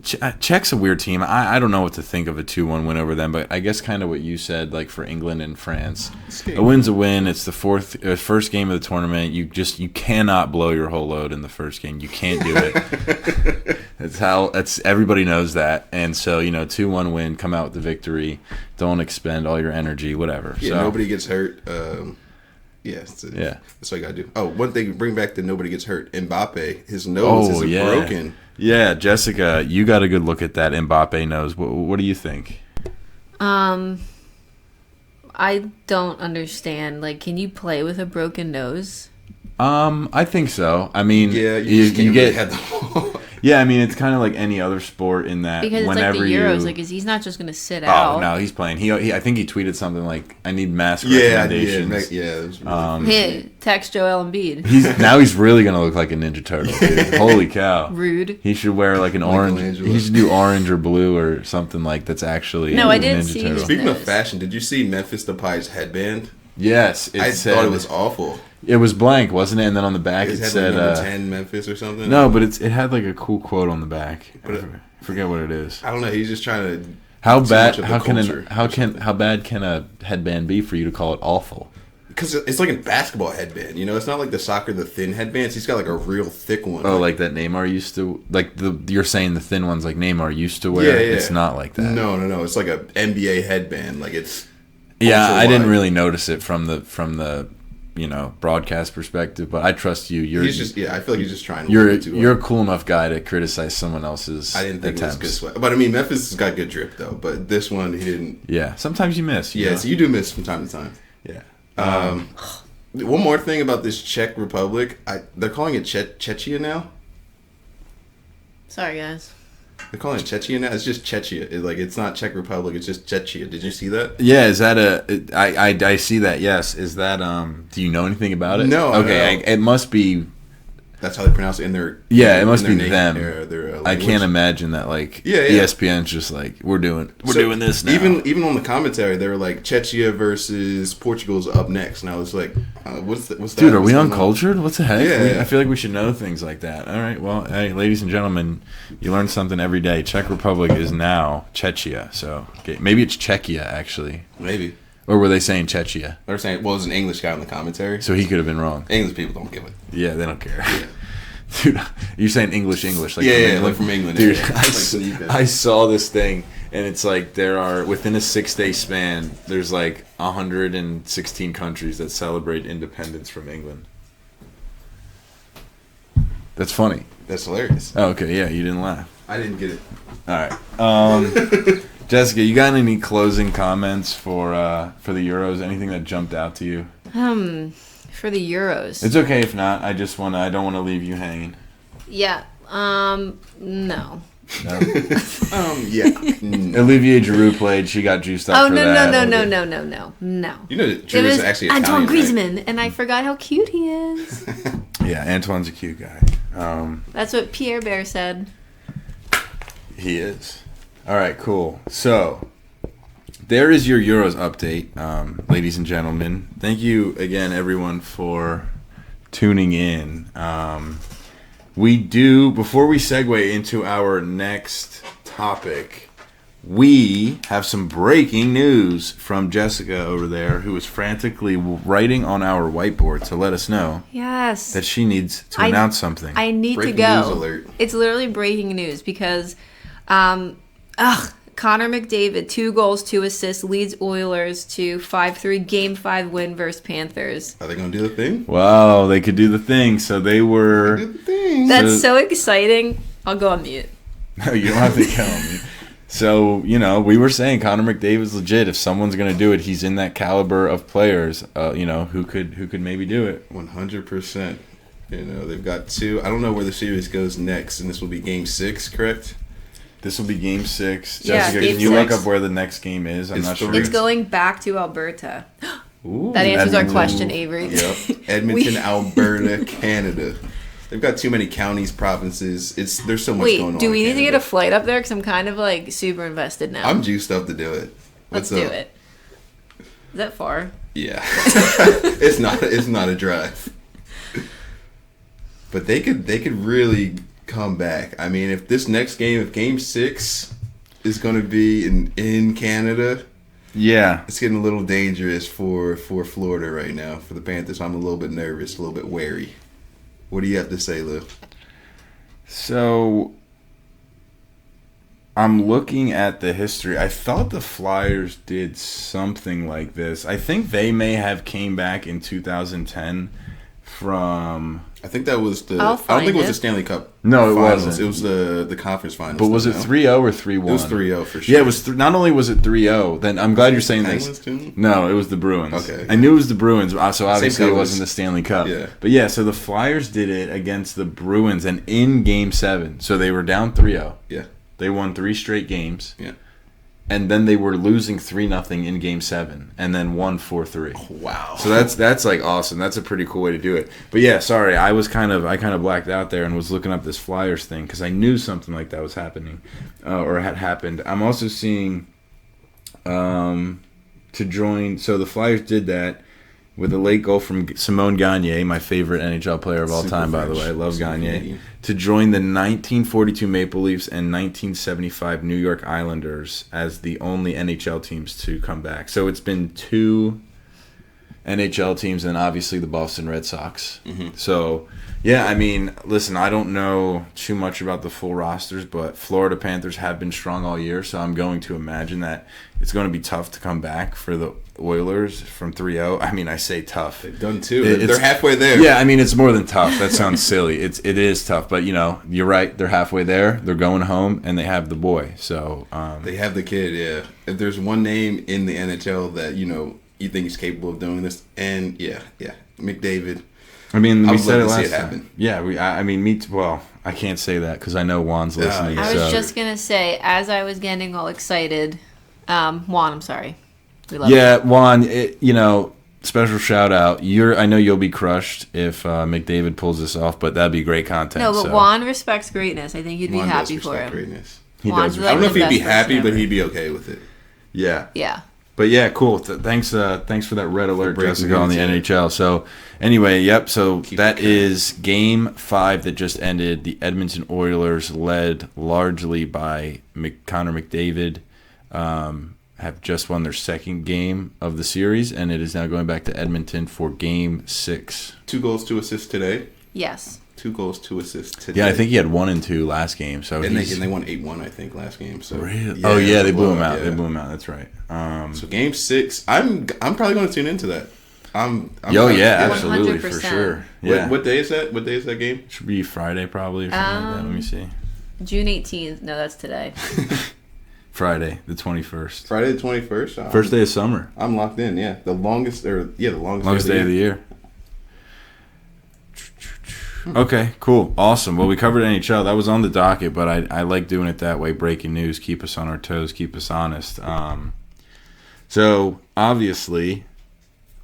Czech's a weird team. I don't know what to think of a 2-1 win over them, but I guess kind of what you said, like for England and France, a win's a win. It's the first game of the tournament. You cannot blow your whole load in the first game. You can't do it. That's everybody knows that, and so 2-1 win, come out with the victory. Don't expend all your energy, whatever. Yeah, nobody gets hurt. That's what you gotta do. Oh, one thing, bring back the nobody gets hurt. Mbappe, his nose isn't broken. Yeah, Jessica, you got a good look at that Mbappe nose. What do you think? I don't understand. Like, can you play with a broken nose? I think so. I mean, you get. Yeah, I mean, it's kind of like any other sport in that because it's whenever like the Euros, like he's not just going to sit out. Oh no, he's playing. He I think he tweeted something like, "I need mask recommendations." Text Joel Embiid. He's really going to look like a Ninja Turtle, dude. Holy cow! Rude. He should wear like an orange. He should do orange or blue or something like that's actually. No, I didn't see. Turtle. Speaking of fashion, did you see Memphis Depay's headband? Yes, I thought it was awful. It was blank, wasn't it? And then on the back it said like number 10 Memphis or something. No, but it had like a cool quote on the back. I forget what it is. I don't know. He's just trying to. How bad can a headband be for you to call it awful? Because it's like a basketball headband. It's not like the soccer, the thin headbands. He's got like a real thick one. Oh, like that Neymar used to. Like you're saying the thin ones like Neymar used to wear. Yeah. It's not like that. No. It's like a NBA headband. Like it's. Yeah, I didn't really notice it from the broadcast perspective, but I trust you. I feel like he's just trying to. You're a cool enough guy to criticize someone else's. I didn't think attempts. It was good sweat, but I mean Memphis has got good drip though. But this one he didn't. Yeah, sometimes you miss. So you do miss from time to time. Yeah. One more thing about this Czech Republic, they're calling it Czechia now. Sorry, guys. They're calling it Czechia now. It's just Czechia. It's not Czech Republic. It's just Czechia. Did you see that? Yeah. Is that I see that. Yes. Is that Do you know anything about it? No. Okay. It must be. that's how they pronounce it in their Yeah, it must in be their them. Their I can't imagine that like Yeah. ESPN's just like we're doing this now. Even on the commentary, they were like Czechia versus Portugal's up next, and I was like, what's that? Dude, are we What's going on? uncultured? What the heck? Yeah. I feel like we should know things like that. All right, well, hey, ladies and gentlemen, you learn something every day. Czech Republic is now Czechia, so okay, maybe it's Czechia actually. Maybe. Or were they saying Czechia? They're saying, well, it was an English guy in the commentary. So he could have been wrong. English people don't give it. Yeah, they don't care. Dude, you're saying English, like Yeah, from yeah, England. like from England. Dude, Yeah. I saw this thing, and it's like there are, within a 6-day span, there's like 116 countries that celebrate independence from England. That's funny. That's hilarious. Oh, okay, yeah, you didn't laugh. I didn't get it. All right. Jessica, you got any closing comments for the Euros? Anything that jumped out to you? For the Euros. It's okay if not. I don't want to leave you hanging. Yeah. No. No? Yeah. Olivier Giroud played. She got juiced up Oh for no that. no no Okay. no no no no. You know, It Drew was is actually Antoine Italian, Griezmann, right? and I forgot how cute he is. Yeah, Antoine's a cute guy. That's what Pierre Bear said. He is. All right, cool. So, there is your Euros update, ladies and gentlemen. Thank you again, everyone, for tuning in. Before we segue into our next topic, we have some breaking news from Jessica over there, who is frantically writing on our whiteboard to let us know Yes. that she needs to announce something. I need Breaking to go. news alert. It's literally breaking news because, Connor McDavid, 2 goals, 2 assists, leads Oilers to 5-3 Game 5 win versus Panthers. Are they going to do the thing? Wow, they could do the thing. So they were... Do the thing. That's so exciting. I'll go on mute. No, you don't have to tell me. So, we were saying Connor McDavid's legit. If someone's going to do it, he's in that caliber of players, who could maybe do it. 100%. They've got 2. I don't know where the series goes next, and this will be Game 6, correct? This will be Game 6. Yeah, Jessica, Game can you look 6. up where the next game is? I'm It's not sure. three. It's going back to Alberta. Ooh, That answers our Edmonton. question, Avery. Yep. Edmonton, Alberta, Canada. They've got too many counties, provinces. There's so much going on. Wait, do we in need to get Canada. a flight up there? Because I'm kind of like super invested now. I'm juiced up to do it. Let's What's do up? it. Is that far? Yeah. It's not a drive. But they could really come back. I mean, if this next game, if Game 6 is going to be in Canada, Yeah. it's getting a little dangerous for Florida right now, for the Panthers. I'm a little bit nervous, a little bit wary. What do you have to say, Lou? So, I'm looking at the history. I thought the Flyers did something like this. I think they may have came back in 2010 from... I think that was the. I'll I don't think it find was it. the Stanley Cup. No, it finals. wasn't. It was the conference finals. But was it though, no? 3-0 or 3-1? It was 3-0 for sure. Yeah, it was. Not only was it 3-0, then I'm glad you're saying Penguins this. too? No, it was the Bruins. Okay. I knew it was the Bruins, so obviously it colors. wasn't the Stanley Cup. Yeah. But yeah, so the Flyers did it against the Bruins, and in Game 7, so they were down 3-0. Yeah. They won 3 straight games. Yeah. And then they were losing 3-0 in Game 7, and then won 4-3. Wow. So that's like awesome. That's a pretty cool way to do it. But yeah, sorry, I kind of blacked out there and was looking up this Flyers thing because I knew something like that was happening, or had happened. I'm also seeing to join. So the Flyers did that with a late goal from Simone Gagne, my favorite NHL player of all Super time, by the French. way. I love Super Gagne. Canadian. To join the 1942 Maple Leafs and 1975 New York Islanders as the only NHL teams to come back. So it's been 2 NHL teams and obviously the Boston Red Sox. Mm-hmm. So, yeah, I mean, listen, I don't know too much about the full rosters, but Florida Panthers have been strong all year, so I'm going to imagine that it's going to be tough to come back for the Oilers from 3-0. I mean, I say tough. They've done 2. It's- They're halfway there. Yeah, I mean, it's more than tough. That sounds silly. It is tough, but, you're right. They're halfway there. They're going home, and they have the boy. So They have the kid, yeah. If there's one name in the NHL that, you think he's capable of doing this, and yeah, McDavid. I mean, I we would said it love to see last it time. happen. Yeah, I mean, well, I can't say that because I know Juan's listening. yeah. I was so. just going to say, as I was getting all excited, Juan, I'm sorry. We love you. Yeah, Juan, special shout out. I know you'll be crushed if McDavid pulls this off, but that'd be great content. No, but so. Juan respects greatness. I think you'd be Juan happy does for respect him. greatness. He Juan's does. like I don't know if the he'd be best happy, person but ever. he'd be okay with it. Yeah. Yeah. But yeah, cool. Thanks for that red alert, breaking Jessica, on the news, yeah. NHL. So anyway, yep. So Keep that it coming. is Game 5 that just ended. The Edmonton Oilers, led largely by Connor McDavid, have just won their second game of the series, and it is now going back to Edmonton for Game 6. 2 goals, 2 assists today. Yes. 2 goals, 2 assists today. Yeah, I think he had 1 and 2 last game. So And they won 8-1, I think, last game. So Really? Yeah, Oh it was yeah, a they blew him blowout, out. yeah. They blew him out. That's right. So Game 6, I'm probably going to tune into that. I'm Yeah, yeah. absolutely, for 100%. sure. Yeah, What day is that? What day is that game? should be Friday probably or something like that. Let me see. June 18th. No, that's today. Friday, the 21st. Friday the 21st. First day of summer. I'm locked in. Yeah, the longest day of Longest day of the year. Okay, cool. Awesome. Well, we covered NHL. That was on the docket, but I like doing it that way. Breaking news, keep us on our toes, keep us honest. So, obviously,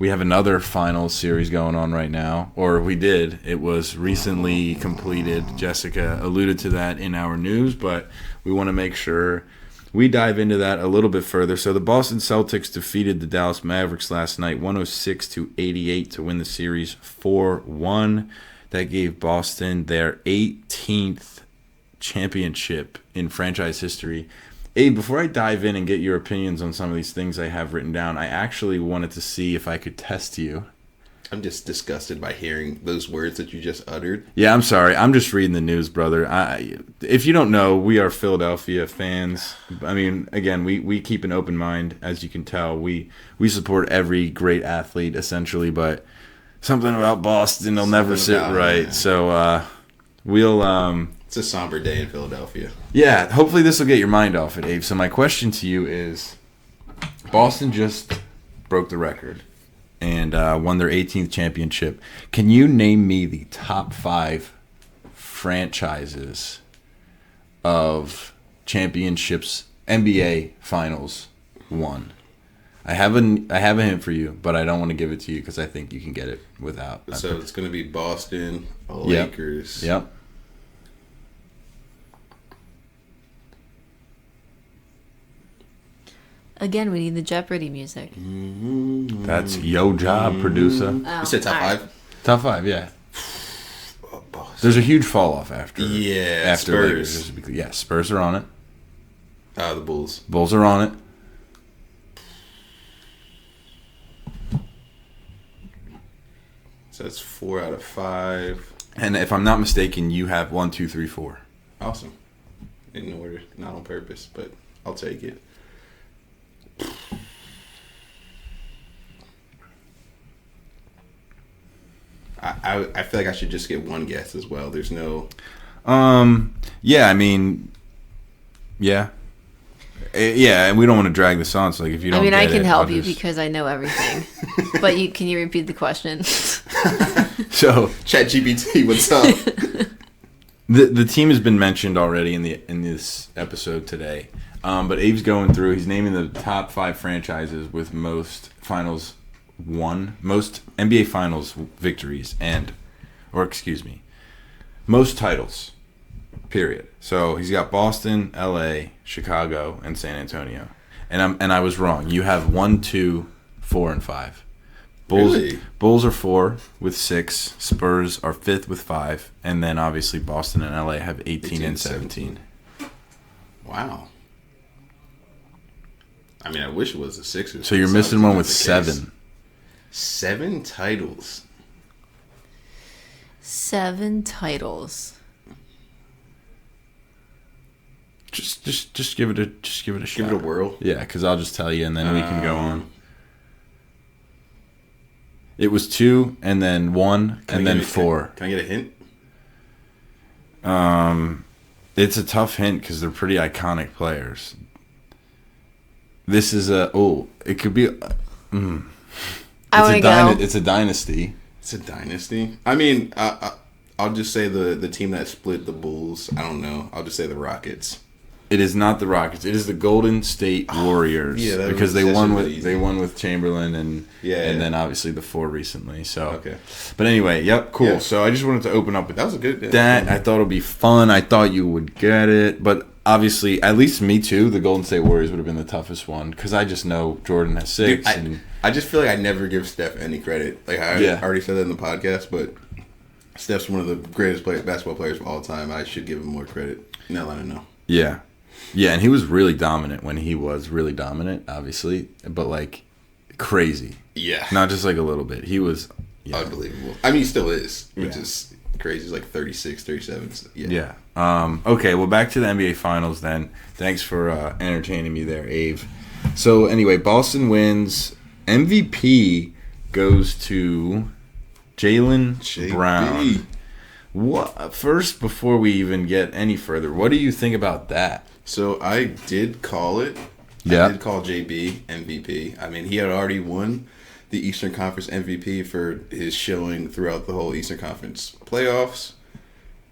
we have another finals series going on right now. Or we did. It was recently completed. Jessica alluded to that in our news, but we want to make sure we dive into that a little bit further. So the Boston Celtics defeated the Dallas Mavericks last night, 106-88 to win the series 4-1. That gave Boston their 18th championship in franchise history. Abe, before I dive in and get your opinions on some of these things I have written down, I actually wanted to see if I could test you. I'm just disgusted by hearing those words that you just uttered. Yeah, I'm sorry. I'm just reading the news, brother. If you don't know, we are Philadelphia fans. I mean, again, we keep an open mind, as you can tell. We support every great athlete, essentially, but something about Boston will never sit right. Man. So we'll... It's a somber day in Philadelphia. Yeah, hopefully this will get your mind off it, Abe. So my question to you is, Boston just broke the record and won their 18th championship. Can you name me the top 5 franchises of championships NBA Finals won? I have a hint for you, but I don't want to give it to you because I think you can get it without. So it's going to be Boston, Yep. Lakers. Yep. Again, we need the Jeopardy music. That's your job, producer. You said top all right. 5? Top 5, yeah. Oh, Boston. There's a huge fall off after. Yeah, after Spurs. Lakers. Yeah, Spurs are on it. The Bulls. Bulls are on it. So that's 4 out of 5. And if I'm not mistaken, you have 1, 2, 3, 4. Awesome. In order, not on purpose, but I'll take it. I feel like I should just get one guess as well. There's no... Yeah, I mean, yeah. Yeah, and we don't want to drag this on, so like if you don't I mean, I get can it, help I'll you just- because I know everything. But can you repeat the question? So ChatGPT, what's up? the team has been mentioned already in this episode today. But Abe's going through, he's naming the top 5 franchises with most finals won, most NBA Finals victories most titles, period. So he's got Boston, LA, Chicago, and San Antonio. And I was wrong. You have 1, 2, 4, and 5. Really? Bulls are 4 with 6. Spurs are 5th with 5. And then obviously Boston and LA have 18 and 17. Wow. I mean, I wish it was the Sixers. So you're It's missing not one with the case. 7. 7 titles. 7 titles. Just give it a shot. Give it a whirl. Yeah, because I'll just tell you, and then we can go on. It was 2, and then 1, and then 4. Can I get a hint? It's a tough hint because they're pretty iconic players. This is it could be. I want to go. It's a dynasty. It's a dynasty. I mean, I'll just say the team that split the Bulls. I don't know. I'll just say the Rockets. It is not the Rockets. It is the Golden State Warriors. Yeah, because they won with Chamberlain and then obviously the 4 recently. So okay. But anyway, yep, cool. Yeah. So I just wanted to open up with That was a good. that. I thought it would be fun. I thought you would get it, but obviously, at least me too. The Golden State Warriors would have been the toughest one because I just know Jordan has 6. Dude, I just feel like I never give Steph any credit. Like I already said that in the podcast, but Steph's one of the greatest basketball players of all time. I should give him more credit. Now that I know. Yeah. Yeah, and he was really dominant when he was really dominant, obviously, but like crazy. Yeah. Not just like a little bit. He was unbelievable. I mean, he still is, which is crazy. He's like 36, 37. So yeah. Okay, well, back to the NBA Finals then. Thanks for entertaining me there, Ave. So anyway, Boston wins. MVP goes to Jaylen Brown. What? First, before we even get any further, what do you think about that? So I did call it. Yeah. I did call JB MVP. I mean, he had already won the Eastern Conference MVP for his showing throughout the whole Eastern Conference playoffs.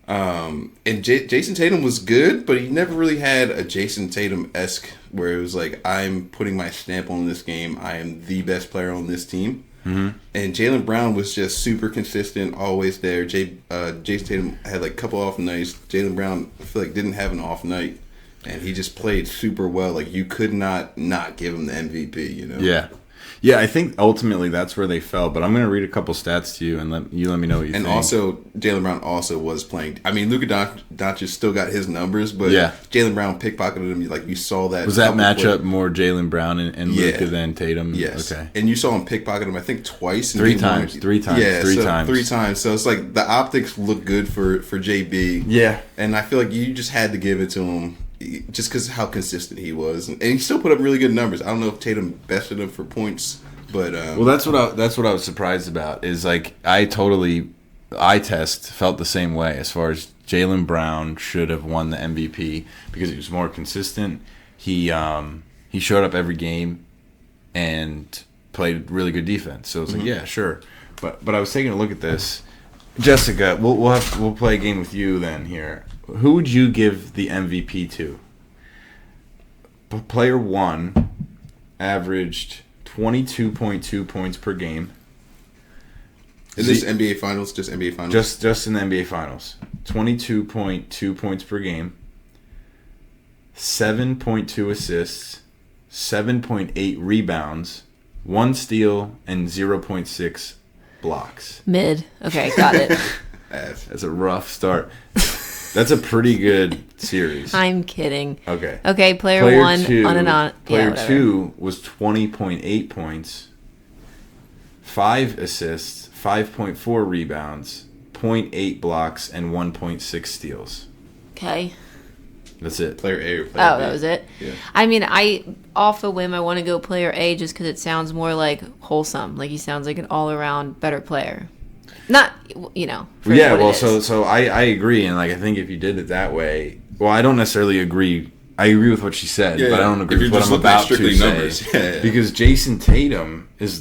And Jason Tatum was good, but he never really had a Jason Tatum-esque where it was like, I'm putting my stamp on this game. I am the best player on this team. Mm-hmm. And Jaylen Brown was just super consistent, always there. Jason Tatum had like a couple off nights. Jaylen Brown, I feel like, didn't have an off night. And he just played super well. Like, you could not give him the MVP, you know? Yeah. Yeah, I think ultimately that's where they fell. But I'm going to read a couple stats to you and let me know what you think. And also, Jaylen Brown also was playing. I mean, Luka Doncic still got his numbers, but Jaylen Brown pickpocketed him. Like, you saw that. Was that matchup more Jaylen Brown and Luka than Tatum? Yes. Okay. And you saw him pickpocket him, I think, twice. Three times. Yeah, three times. So it's like the optics look good for JB. Yeah. And I feel like you just had to give it to him. Just because how consistent he was, and he still put up really good numbers. I don't know if Tatum bested him for points, but well, that's what I was surprised about. Is like eye test felt the same way as far as Jaylen Brown should have won the MVP because he was more consistent. He showed up every game and played really good defense. So it's like yeah, sure. But I was taking a look at this. Jessica, we'll play a game with you then here. Who would you give the MVP to? Player 1 averaged 22.2 points per game. Is this NBA Finals? Just NBA Finals? Just in the NBA Finals. 22.2 points per game. 7.2 assists. 7.8 rebounds. 1 steal and 0.6 blocks. Mid. Okay, got it. That's a rough start. That's a pretty good series. I'm kidding. Okay. Okay, player 1 two, on and on. Player 2 was 20.8 points, 5 assists, 5.4 rebounds, 0.8 blocks, and 1.6 steals. Okay. That's it. Player A or player B? That was it? Yeah. I mean, off a whim, I want to go player A just because it sounds more like wholesome. Like he sounds like an all-around better player. Not, for yeah, what well, it is. so I agree, and like I think if you did it that way, well, I don't necessarily agree. I agree with what she said, but I don't agree with what I'm about to say. Because Jason Tatum is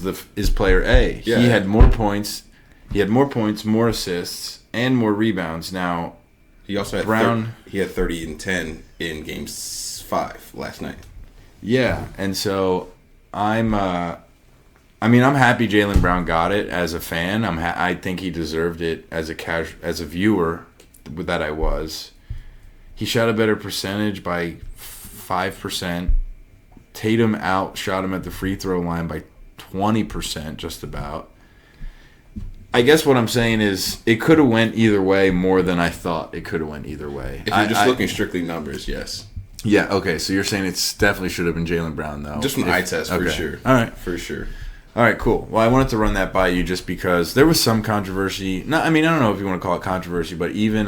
player A. Yeah. He had more points. He had more points, more assists, and more rebounds. Now, he also had Brown. He had 30 and 10 in Game 5 last night. Yeah, and so I'm happy Jaylen Brown got it as a fan. I think he deserved it as a viewer that I was. He shot a better percentage by 5%. Tatum outshot him at the free throw line by 20%, just about. I guess what I'm saying is it could have went either way more than I thought it could have went either way. If you're just looking strictly numbers, yes. Yeah, okay, so you're saying it definitely should have been Jaylen Brown, though. Just an eye test, for sure. All right. For sure. All right, cool. Well, I wanted to run that by you just because there was some controversy. No, I mean, I don't know if you want to call it controversy, but even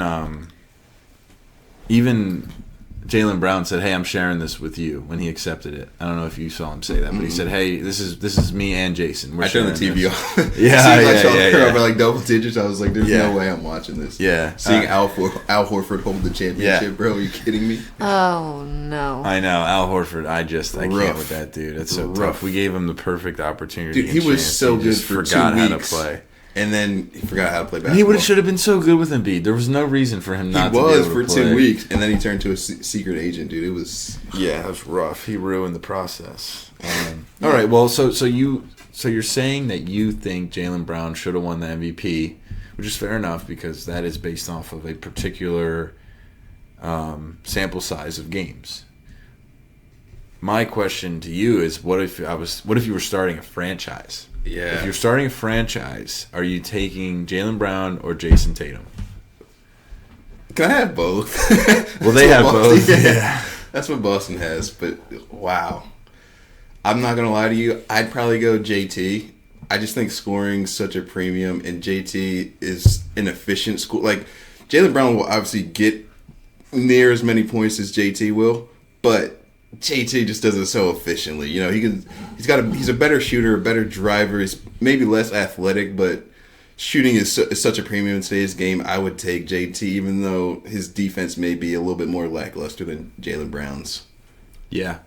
Jaylen Brown said, "Hey, I'm sharing this with you" when he accepted it. I don't know if you saw him say that, but he said, "Hey, this is me and Jason. We're I turned the TV this. off. Yeah, I saw her over like double digits. I was like, "There's no way I'm watching this." Yeah, seeing Al Horford hold the championship, bro. Are you kidding me? Oh no! I know Al Horford. I can't with that dude. It's so tough. We gave him the perfect opportunity. Dude, he was so good for forgot 2 how to weeks. play. And then he forgot how to play basketball. And he should have been so good with Embiid. There was no reason for him not to be able to play. He was for 2 weeks, and then he turned to a secret agent, dude. It was... Yeah, it was rough. He ruined the process. All right, well, so you're saying that you think Jaylen Brown should have won the MVP, which is fair enough because that is based off of a particular sample size of games. My question to you is, what if you were starting a franchise? Yeah. If you're starting a franchise, are you taking Jaylen Brown or Jason Tatum? Can I have both? Well, they have both. Yeah. That's what Boston has, but wow. I'm not going to lie to you. I'd probably go JT. I just think scoring's such a premium, and JT is an efficient score. Like, Jaylen Brown will obviously get near as many points as JT will, but JT just does it so efficiently. You know, he's a better shooter, a better driver. He's maybe less athletic, but shooting is such a premium in today's game. I would take JT, even though his defense may be a little bit more lackluster than Jaylen Brown's. Yeah.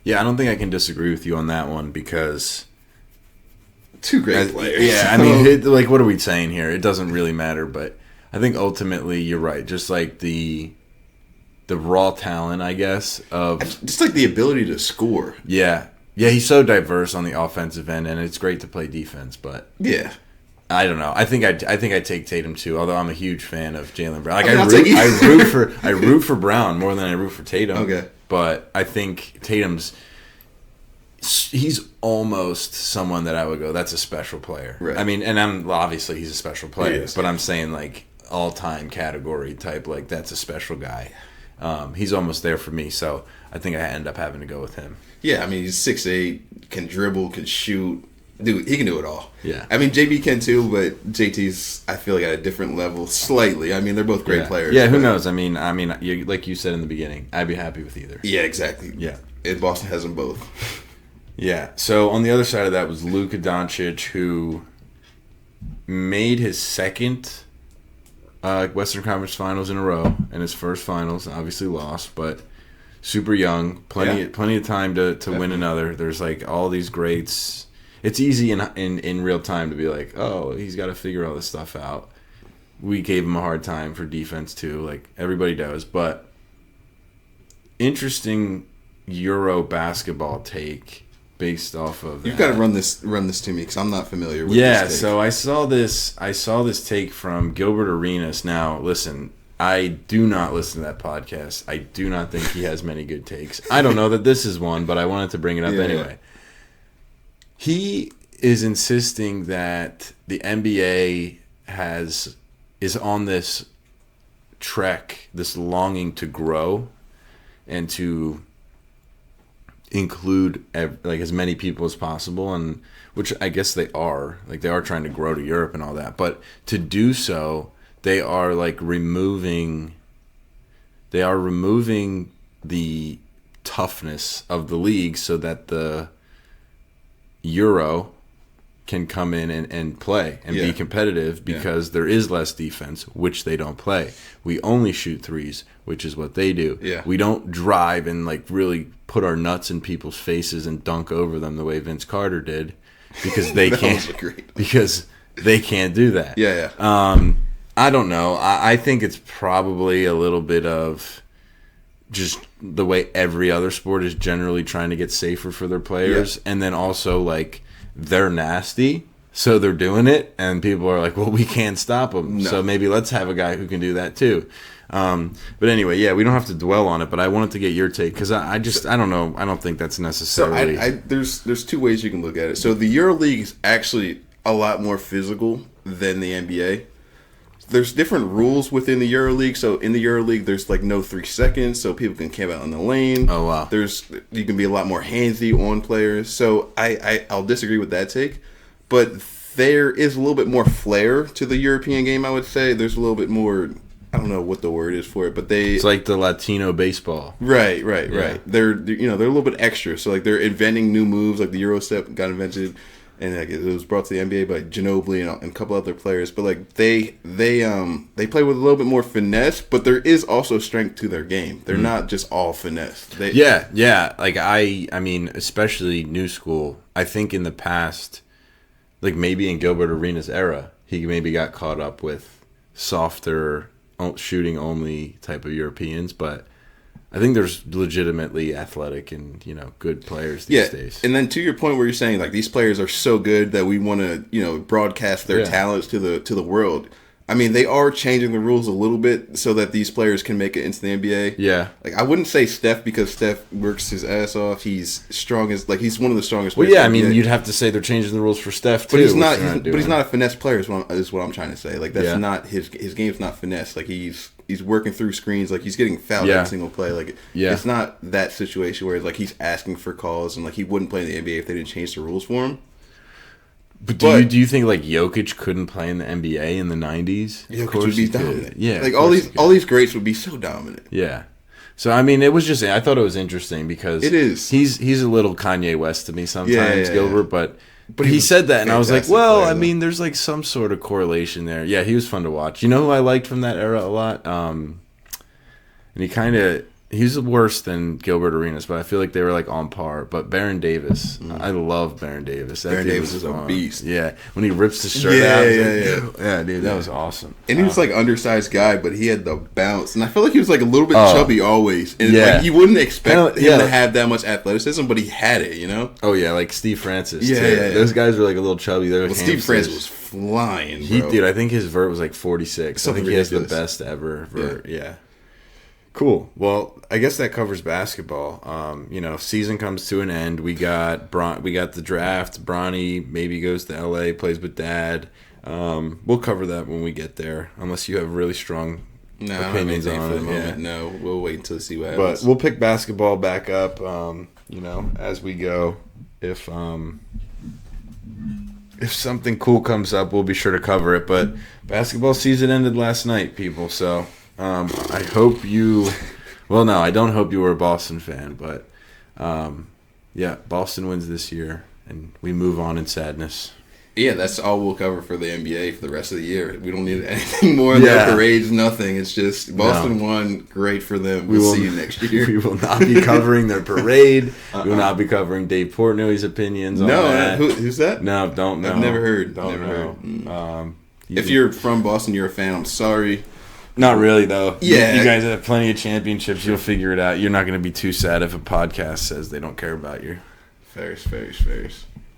Yeah, I don't think I can disagree with you on that one because... Two great players. Yeah, I mean, what are we saying here? It doesn't really matter, but I think ultimately you're right. Just like the raw talent, I guess, of just like the ability to score. Yeah, he's so diverse on the offensive end, and it's great to play defense. But yeah, I don't know. I think I'd take Tatum too. Although I'm a huge fan of Jaylen Brown. Like I root for Brown more than I root for Tatum. Okay, but I think he's almost someone that I would go, that's a special player. Right. I mean, and obviously he's a special player, but yeah. I'm saying like all-time category type, like that's a special guy. He's almost there for me, so I think I end up having to go with him. Yeah, I mean, he's 6'8", can dribble, can shoot. Dude, he can do it all. Yeah. I mean, JB can too, but JT's, I feel like, at a different level slightly. I mean, they're both great players. Yeah, who knows? I mean, like you said in the beginning, I'd be happy with either. Yeah, exactly. Yeah. And Boston has them both. Yeah. So on the other side of that was Luka Doncic, who made his second Western Conference Finals in a row, and his first Finals obviously lost, but super young, plenty of time to win another. There's like all these greats. It's easy in real time to be like, oh, he's got to figure all this stuff out. We gave him a hard time for defense too, like everybody does. But interesting Euro basketball take based off of that. You've got to run this to me because I'm not familiar with this take. So I saw this take from Gilbert Arenas. Now, listen, I do not listen to that podcast. I do not think he has many good takes. I don't know that this is one, but I wanted to bring it up anyway. He is insisting that the NBA is on this trek, this longing to grow and to include like as many people as possible, and which I guess they are trying to grow to Europe and all that, but to do so they are like removing the toughness of the league so that the Euro can come in and play and be competitive because there is less defense, which they don't play. We only shoot threes, which is what they do. Yeah. We don't drive and like really put our nuts in people's faces and dunk over them the way Vince Carter did because they can't do that. Yeah. I don't know. I think it's probably a little bit of just the way every other sport is generally trying to get safer for their players. And then also like they're nasty, so they're doing it, and people are like, well, we can't stop them. No. So maybe let's have a guy who can do that too. But anyway, we don't have to dwell on it, but I wanted to get your take because I don't know. I don't think that's necessarily. So there's two ways you can look at it. So the EuroLeague is actually a lot more physical than the NBA. There's different rules within the EuroLeague. So in the EuroLeague, there's like no 3 seconds, so people can camp out in the lane. Oh wow! You can be a lot more handsy on players. So I'll disagree with that take, but there is a little bit more flair to the European game. I would say there's a little bit more. I don't know what the word is for it, but it's like the Latino baseball. Right. They're a little bit extra. So like they're inventing new moves. Like the Euro step got invented. And like, it was brought to the NBA by Ginobili and a couple other players, but like they play with a little bit more finesse, but there is also strength to their game. They're not just all finesse. Like I mean, especially new school. I think in the past, like maybe in Gilbert Arenas' era, he maybe got caught up with softer shooting only type of Europeans, but I think there's legitimately athletic and good players these days. And then to your point where you're saying like these players are so good that we want to broadcast their talents to the world. I mean, they are changing the rules a little bit so that these players can make it into the NBA. Yeah. Like, I wouldn't say Steph because Steph works his ass off. He's he's one of the strongest players. Well, yeah, I mean, you'd have to say they're changing the rules for Steph, too. But he's not a finesse player is what I'm trying to say. Like, that's not his game's not finesse. Like, he's working through screens. Like, he's getting fouled every single play. Like, it's not that situation where, like, he's asking for calls and, like, he wouldn't play in the NBA if they didn't change the rules for him. But do you think like Jokic couldn't play in the NBA in the 90s? Jokic would be dominant. Yeah, like all these greats would be so dominant. Yeah. So I mean, I thought it was interesting because it is. He's a little Kanye West to me sometimes, Gilbert, but he said that, and I was like, I mean, there's like some sort of correlation there. Yeah, he was fun to watch. You know who I liked from that era a lot? And he's worse than Gilbert Arenas, but I feel like they were like on par. But Baron Davis, I love Baron Davis. Baron Davis is a beast. Yeah, when he rips his shirt out, yeah, dude, that was awesome. And he was like undersized guy, but he had the bounce, and I feel like he was like a little bit chubby always. And like you wouldn't expect him to have that much athleticism, but he had it, Oh yeah, like Steve Francis. Yeah, too. Those guys were like a little chubby. They're like Steve Francis was flying. Dude, I think his vert was like 46. I think he has the best ever vert. Yeah. Cool. Well, I guess that covers basketball. Season comes to an end. We got the draft. Bronny maybe goes to LA, plays with Dad. We'll cover that when we get there, unless you have really strong opinions on it. Yeah. No, we'll wait until see what happens. But we'll pick basketball back up, as we go. If something cool comes up, we'll be sure to cover it. But basketball season ended last night, people. So. I hope you. Well, no, I don't hope you were a Boston fan, but Boston wins this year, and we move on in sadness. Yeah, that's all we'll cover for the NBA for the rest of the year. We don't need anything more. No parades, nothing. It's just Boston won. Great for them. We'll see you next year. We will not be covering their parade. We will not be covering Dave Portnoy's opinions on that. Who's that? No, don't know. I've never heard. Heard. If you're from Boston, you're a fan. I'm sorry. Not really, though. Yeah. You guys have plenty of championships. You'll figure it out. You're not going to be too sad if a podcast says they don't care about you. Fairs.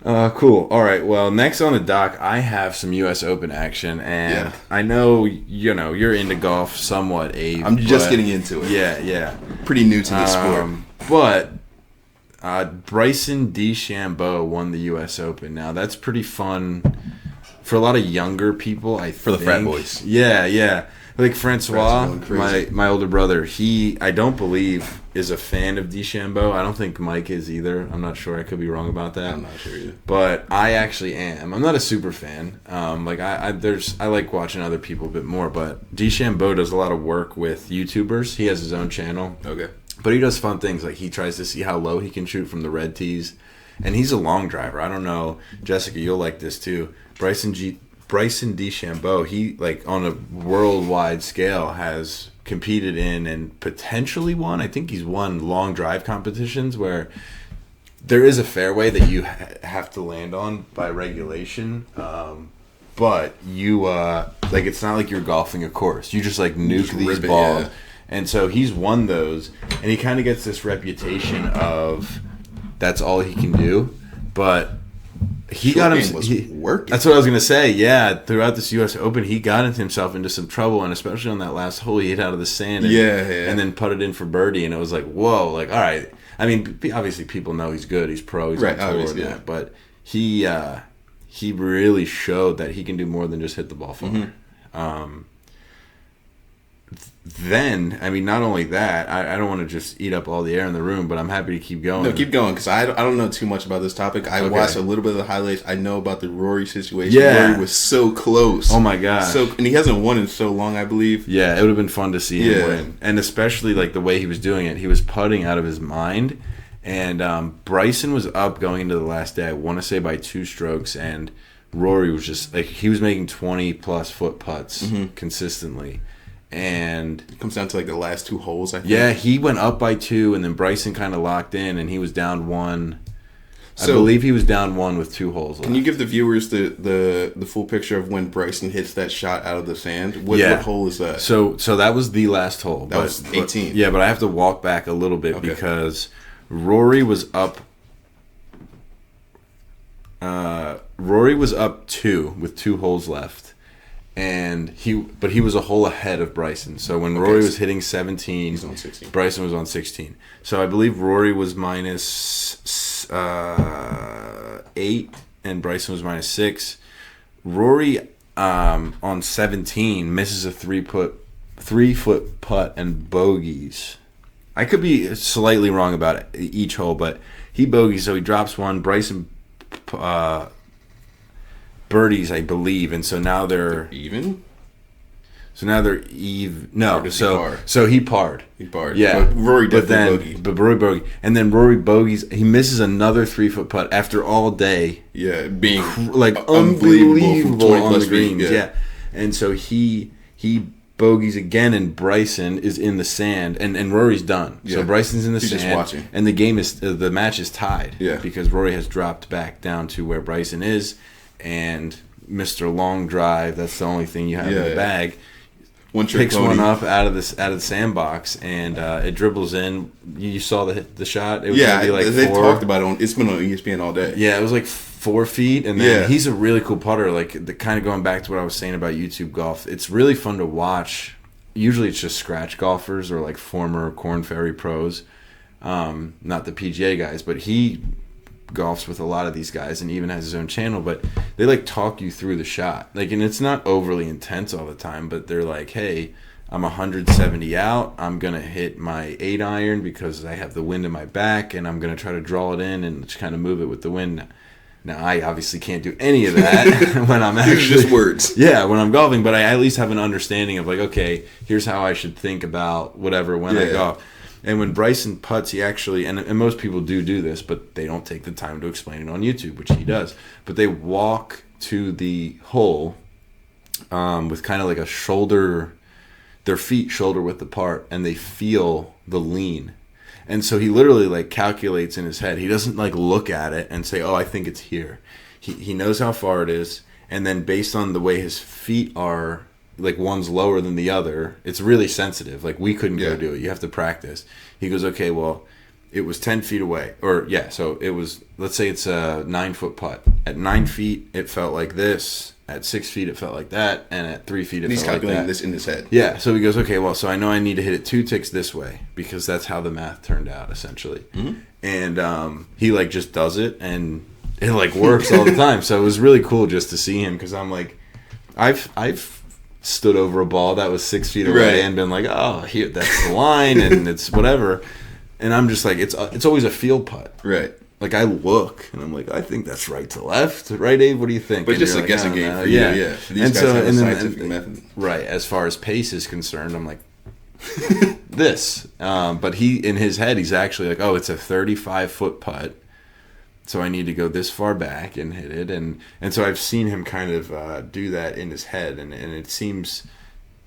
Cool. All right. Well, next on the dock, I have some U.S. Open action, and I know, you're into golf somewhat, Abe. I'm just getting into it. Yeah. Pretty new to the sport. But Bryson DeChambeau won the U.S. Open. Now, that's pretty fun for a lot of younger people, I think. For the frat boys. Yeah. Like Francois, my older brother, I don't believe is a fan of DeChambeau. I don't think Mike is either. I'm not sure. I could be wrong about that. I'm not sure either. But I actually am. I'm not a super fan. I like watching other people a bit more. But DeChambeau does a lot of work with YouTubers. He has his own channel. Okay. But he does fun things. Like he tries to see how low he can shoot from the red tees. And he's a long driver. I don't know. Jessica, you'll like this too. Bryson DeChambeau, he on a worldwide scale has competed in and potentially won. I think he's won long drive competitions where there is a fairway that you have to land on by regulation, but you it's not like you're golfing a course. You just nuke these balls, and so he's won those, and he kind of gets this reputation of that's all he can do, but. He got him working. That's what I was gonna say. Yeah, throughout this U.S. Open, he got himself into some trouble, and especially on that last hole, he hit out of the sand. And then putted in for birdie, and it was like, whoa, all right. I mean, obviously, people know he's good. He's pro. He's on tour and that, but he really showed that he can do more than just hit the ball far. Mm-hmm. Then, I mean, not only that, I don't want to just eat up all the air in the room, but I'm happy to keep going. No, keep going, because I don't know too much about this topic. I watched a little bit of the highlights. I know about the Rory situation. Yeah. Rory was so close. Oh, my gosh. And he hasn't won in so long, I believe. Yeah, it would have been fun to see him win. And especially, the way he was doing it. He was putting out of his mind. And Bryson was up going into the last day, I want to say by 2 strokes, and Rory was just, he was making 20-plus foot putts consistently. And it comes down to the last 2 holes, I think. Yeah, he went up by 2, and then Bryson kind of locked in, and he was down 1. I believe he was down 1 with 2 holes left. Can you give the viewers the full picture of when Bryson hits that shot out of the sand? What hole is that? So that was the last hole. That was 18. Yeah, but I have to walk back a little bit because Rory was up. Rory was up 2 with 2 holes left, and he was a hole ahead of Bryson. So when Rory was hitting 17, he's on 16. Bryson was on 16. So I believe Rory was minus 8 and Bryson was minus 6. Rory on 17 misses a 3-foot putt and bogeys. I could be slightly wrong about each hole, but he bogeys, so he drops 1. Bryson birdies, I believe, and so now they're even. So now they're even. No, he parred. He parred. Yeah, but Rory definitely bogeyed. But Rory bogeyed, and then Rory bogeys. He misses another 3-foot putt after all day. Yeah, being unbelievable on the greens. Feet, yeah, and so he bogeys again, and Bryson is in the sand, and Rory's done. Yeah. So Bryson's in the sand, just watching, and the match is tied. Yeah, because Rory has dropped back down to where Bryson is, and Mr. Long Drive. That's the only thing you have in the bag. Picks one up out of the sandbox, and it dribbles in. You saw the shot. It was gonna be like they talked about it. It's been on ESPN all day. Yeah, it was like 4 feet, and then he's a really cool putter. Like kind of going back to what I was saying about YouTube golf, it's really fun to watch. Usually, it's just scratch golfers or like former Korn Ferry pros, not the PGA guys, but he golfs with a lot of these guys and even has his own channel, but they like talk you through the shot, like, and it's not overly intense all the time, but they're like, hey, I'm 170 out, I'm gonna hit my 8-iron because I have the wind in my back, and I'm gonna try to draw it in and just kind of move it with the wind. Now I obviously can't do any of that when I'm actually just words. Yeah, when I'm golfing, but I at least have an understanding of like, okay, here's how I should think about whatever when I golf. And when Bryson putts, he actually, and most people do this, but they don't take the time to explain it on YouTube, which he does. But they walk to the hole with kind of like a shoulder, their feet shoulder width apart, and they feel the lean. And so he literally like calculates in his head. He doesn't like look at it and say, oh, I think it's here. He knows how far it is. And then based on the way his feet are, like one's lower than the other, it's really sensitive. Like we couldn't go do it. You have to practice. He goes, okay, well, it was 10 feet away. Or so it was, let's say it's a 9-foot putt. At 9 feet, it felt like this. At 6 feet, it felt like that. And at 3 feet, it felt like that. He's calculating this in his head. Yeah, so he goes, okay, well, so I know I need to hit it 2 ticks this way because that's how the math turned out, essentially. Mm-hmm. And he like just does it, and it like works all the time. So it was really cool just to see him, because I'm like, I've stood over a ball that was 6 feet away and been like, oh, here, that's the line, and it's whatever. And I'm just like, it's always a field putt. Right. Like I look and I'm like, I think that's right to left. Right, Abe? What do you think? But and just a like, guessing game for you, yeah. These guys have a scientific method. Right. As far as pace is concerned, I'm like, this. But he, in his head, he's actually like, oh, it's a 35-foot putt. So I need to go this far back and hit it, and so I've seen him kind of do that in his head, and it seems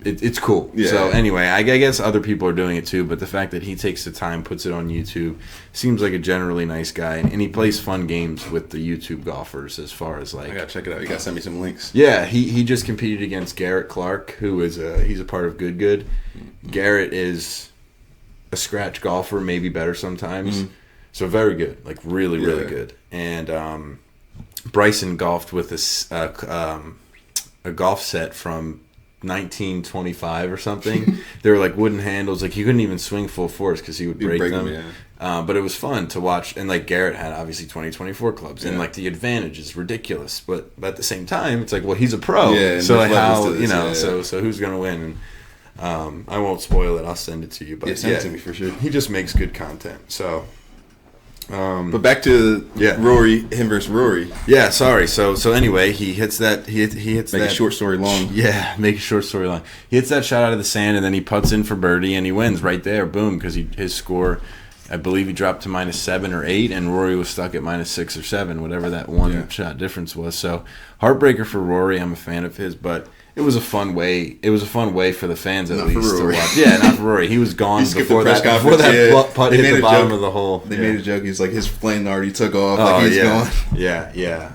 it's cool. Yeah. So anyway, I guess other people are doing it too, but the fact that he takes the time, puts it on YouTube, seems like a generally nice guy, and he plays fun games with the YouTube golfers. As far as like, I gotta check it out. You gotta send me some links. Yeah, he just competed against Garrett Clark, who is he's a part of Good. Mm-hmm. Garrett is a scratch golfer, maybe better sometimes. Mm-hmm. So very good, like really good. And Bryson golfed with a golf set from 1925 or something. They were like wooden handles, like he couldn't even swing full force because he would break them. Yeah. But it was fun to watch, and like Garrett had obviously 2024 clubs, and like the advantage is ridiculous. But at the same time, it's like, well, he's a pro, so like how so who's gonna win? And I won't spoil it. I'll send it to you. But send it to me for sure. He just makes good content. So. But back to Rory, him versus Rory. Yeah, sorry. So anyway, he hits that. He hits make that. A short story long. Yeah, make a short story long. He hits that shot out of the sand, and then he putts in for birdie, and he wins right there. Boom, because his score, I believe he dropped to -7 or 8, and Rory was stuck at -6 or 7, whatever that one shot difference was. So heartbreaker for Rory. I'm a fan of his, but It was a fun way. It was a fun way for the fans at Not least for to Rory. watch. Yeah, not for Rory. He was gone before that. Before that putt hit the bottom of the hole. They made a joke. He's like his plane already took off. Oh, Like he's yeah. gone. Yeah.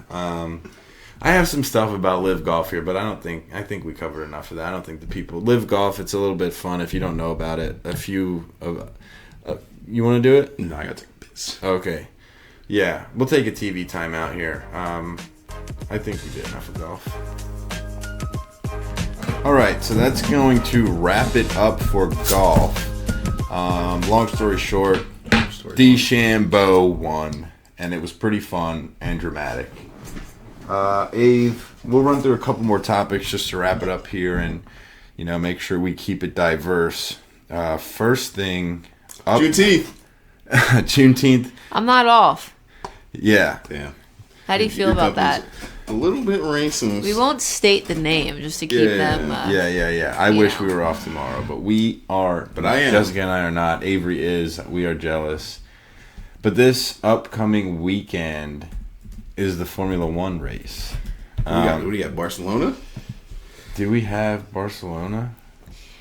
I have some stuff about Live Golf here, but I think we covered enough of that. I don't think the people Live Golf. It's a little bit fun if you don't know about it. You want to do it? No, I got to take a piss. Okay. Yeah, we'll take a TV timeout here. I think we did enough of golf. All right, so that's going to wrap it up for golf. Long story short, DeChambeau won, and it was pretty fun and dramatic. Ave, we'll run through a couple more topics just to wrap it up here and, make sure we keep it diverse. First thing up. Juneteenth. I'm not off. Yeah. Damn. How do you feel about that? A little bit racist. We won't state the name just to keep them. Yeah. I wish we were off tomorrow, but we are. But I am. Jessica and I are not. Avery is. We are jealous. But this upcoming weekend is the Formula One race. What do you got? Barcelona? Do we have Barcelona?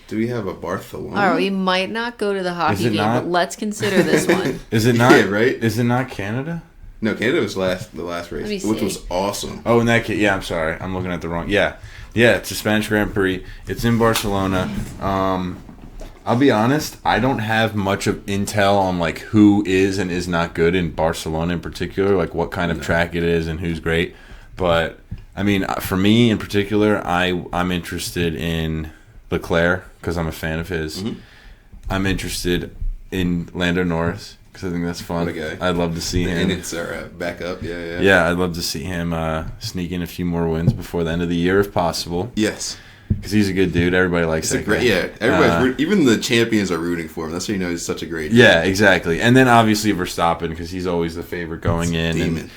Do we have a Barcelona? All right, we might not go to the hockey game, but let's consider this one. Is it not? Yeah, right? Is it not Canada? No, Canada was the last race, which was awesome. Oh, in that case, yeah. I'm sorry, I'm looking at the wrong. Yeah. It's a Spanish Grand Prix. It's in Barcelona. I'll be honest, I don't have much of intel on like who is and is not good in Barcelona in particular, like what kind of track it is and who's great. But I mean, for me in particular, I'm interested in Leclerc because I'm a fan of his. Mm-hmm. I'm interested in Lando Norris because I think that's fun. Okay. I'd love to see him. And it's our backup. Yeah. Yeah, I'd love to see him sneak in a few more wins before the end of the year if possible. Yes. Because he's a good dude. Everybody likes that guy. Yeah, everybody's even the champions are rooting for him. That's how you know he's such a great dude. Yeah, exactly. And then obviously Verstappen because he's always the favorite going in. Demon.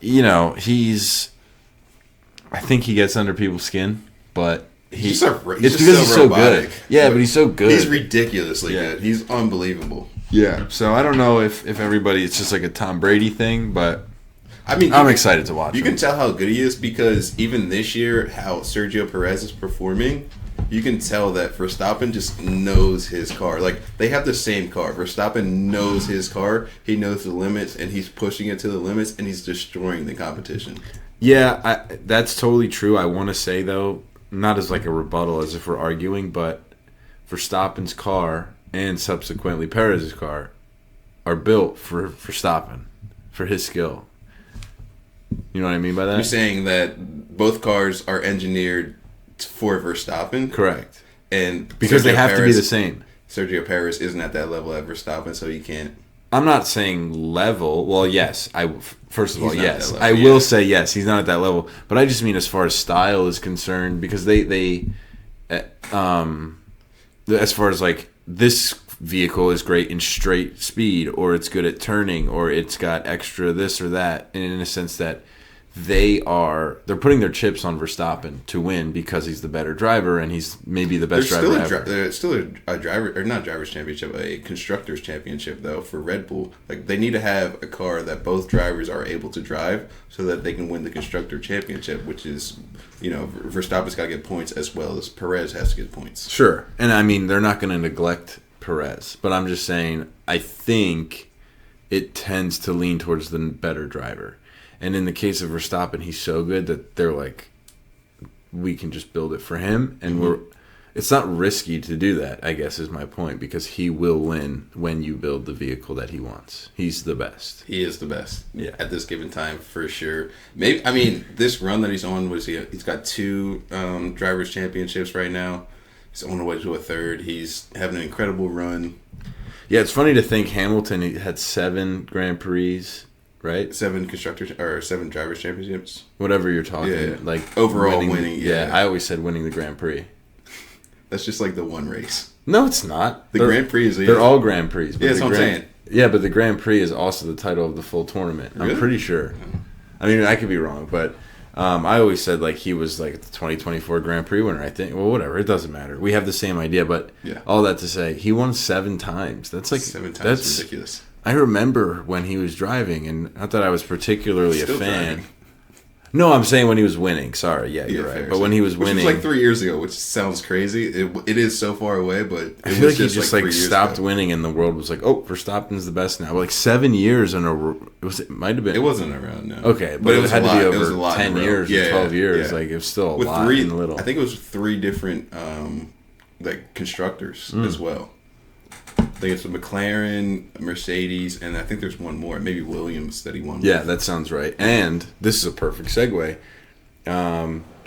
And, I think he gets under people's skin, but it's because he's so good. Yeah, but he's so good. He's ridiculously good. He's unbelievable. Yeah. So I don't know if everybody, it's just like a Tom Brady thing, but I mean, I'm excited to watch him. You can tell how good he is because even this year, how Sergio Perez is performing, you can tell that Verstappen just knows his car. Like, they have the same car. Verstappen knows his car. He knows the limits, and he's pushing it to the limits, and he's destroying the competition. Yeah, that's totally true. I want to say, though, not as like a rebuttal as if we're arguing, but Verstappen's car and subsequently Perez's car are built for Verstappen, for his skill. You know what I mean by that? You're saying that both cars are engineered for Verstappen? Correct. And because they have to be the same. Sergio Perez isn't at that level at Verstappen, so he can't. I'm not saying level. Well, yes. First of all, yes. I yeah. will say yes. He's not at that level. But I just mean as far as style is concerned, because they as far as like this vehicle is great in straight speed, or it's good at turning, or it's got extra this or that, and in a sense that they're putting their chips on Verstappen to win because he's the better driver and he's maybe the best driver ever. There's still a driver, or not driver's championship, a constructor's championship though for Red Bull. Like, they need to have a car that both drivers are able to drive so that they can win the constructor championship, which is, Verstappen's got to get points as well as Perez has to get points. Sure, and I mean they're not going to neglect Perez, but I'm just saying I think it tends to lean towards the better driver. And in the case of Verstappen, he's so good that they're like, we can just build it for him, and it's not risky to do that, I guess is my point, because he will win when you build the vehicle that he wants. He's the best. He is the best. Yeah. At this given time, for sure. Maybe, I mean, this run that he's on, he's got 2 drivers' championships right now. He's on the way to a 3rd. He's having an incredible run. Yeah, it's funny to think Hamilton had 7 Grand Prix, right? 7 drivers' championships. Whatever you're talking, yeah. like overall winning. Yeah, I always said winning the Grand Prix. That's just like the one race. No, it's not. The Grand Prix is... They're all Grand Prix. Yeah, that's what I'm saying. Yeah, but the Grand Prix is also the title of the full tournament. Really? I'm pretty sure. I mean, I could be wrong, but I always said like he was like the 2024 Grand Prix winner, I think. Well, whatever. It doesn't matter. We have the same idea, but all that to say, he won 7 times. That's like... 7 times. That's ridiculous. I remember when he was driving, and not that I was particularly a fan. No, I'm saying when he was winning. Sorry, yeah, you're right. fair. But when he was winning, which was like 3 years ago, which sounds crazy. It is so far away, but it I feel was like he just like like 3 years stopped ago. winning, and the world was like, "Oh, Verstappen's the best now." Like 7 years in a row. It might have been. It wasn't around, no. Okay, but it had to be over a lot 10 in a row. years or 12 years. Yeah. Like it was still a With lot in the little. I think it was 3 different like constructors as well. I think it's a McLaren, a Mercedes, and I think there's one more, maybe Williams that he won. Yeah, with. that sounds right. And this is a perfect segue.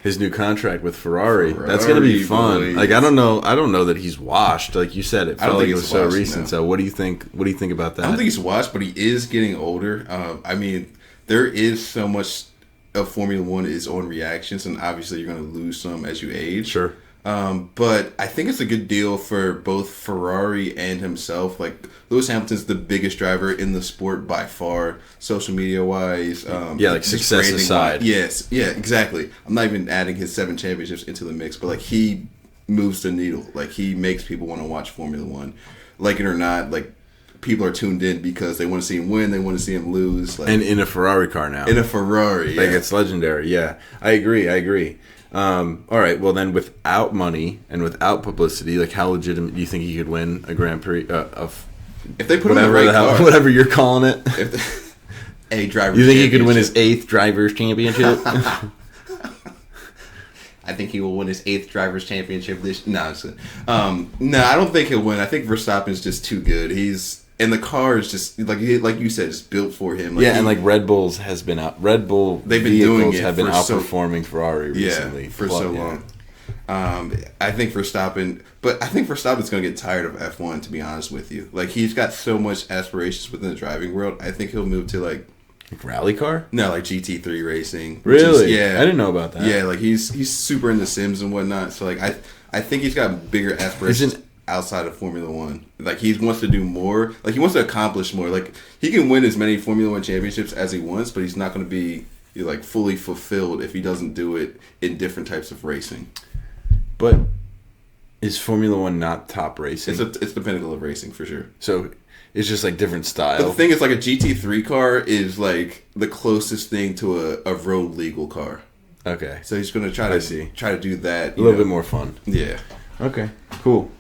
His new contract with Ferrari. That's gonna be fun. Boys. Like I don't know that he's washed. Like you said, it I don't felt like think it was he's so washed, recent. no. So what do you think? What do you think about that? I don't think he's washed, but he is getting older. I mean, there is so much of Formula One is on reactions, and obviously you're going to lose some as you age. Sure. But I think it's a good deal for both Ferrari and himself. Like Lewis Hamilton's the biggest driver in the sport by far, social media wise. Like just success branding aside. wise. Yes, yeah, exactly. I'm not even adding his 7 championships into the mix, but like he moves the needle. Like he makes people want to watch Formula One, like it or not. Like people are tuned in because they want to see him win, they want to see him lose. Like And in a Ferrari car now. in a Ferrari, Like yeah. it's legendary. Yeah, I agree. All right. Well, then, without money and without publicity, like how legitimate do you think he could win a Grand Prix of If they put him in the right car, whatever you're calling it? a driver. You think he could win his 8th drivers' championship? I think he will win his 8th drivers' championship this. No, I don't think he'll win. I think Verstappen's just too good. And the car is just like you said, it's built for him. Yeah, and like Red Bull has been out. Red Bull They've been doing vehicles it have been for so- outperforming Ferrari recently. for so long. I think Verstappen's going to get tired of F1. To be honest with you, like he's got so much aspirations within the driving world. I think he'll move to like Rally car? like GT3 racing. Really? Yeah, I didn't know about that. Yeah, like he's super into Sims and whatnot. So like I think he's got bigger aspirations outside of Formula One. Like he wants to do more. Like he wants to accomplish more. Like he can win as many Formula One championships as he wants, but he's not going to be like fully fulfilled if he doesn't do it in different types of racing. But is Formula One not top racing? It's the pinnacle of racing for sure. So it's just like different But style. the thing is, like a GT3 car is like the closest thing to a road legal car. Okay. So he's going to try to do that. A little bit more fun. Yeah. Okay, cool.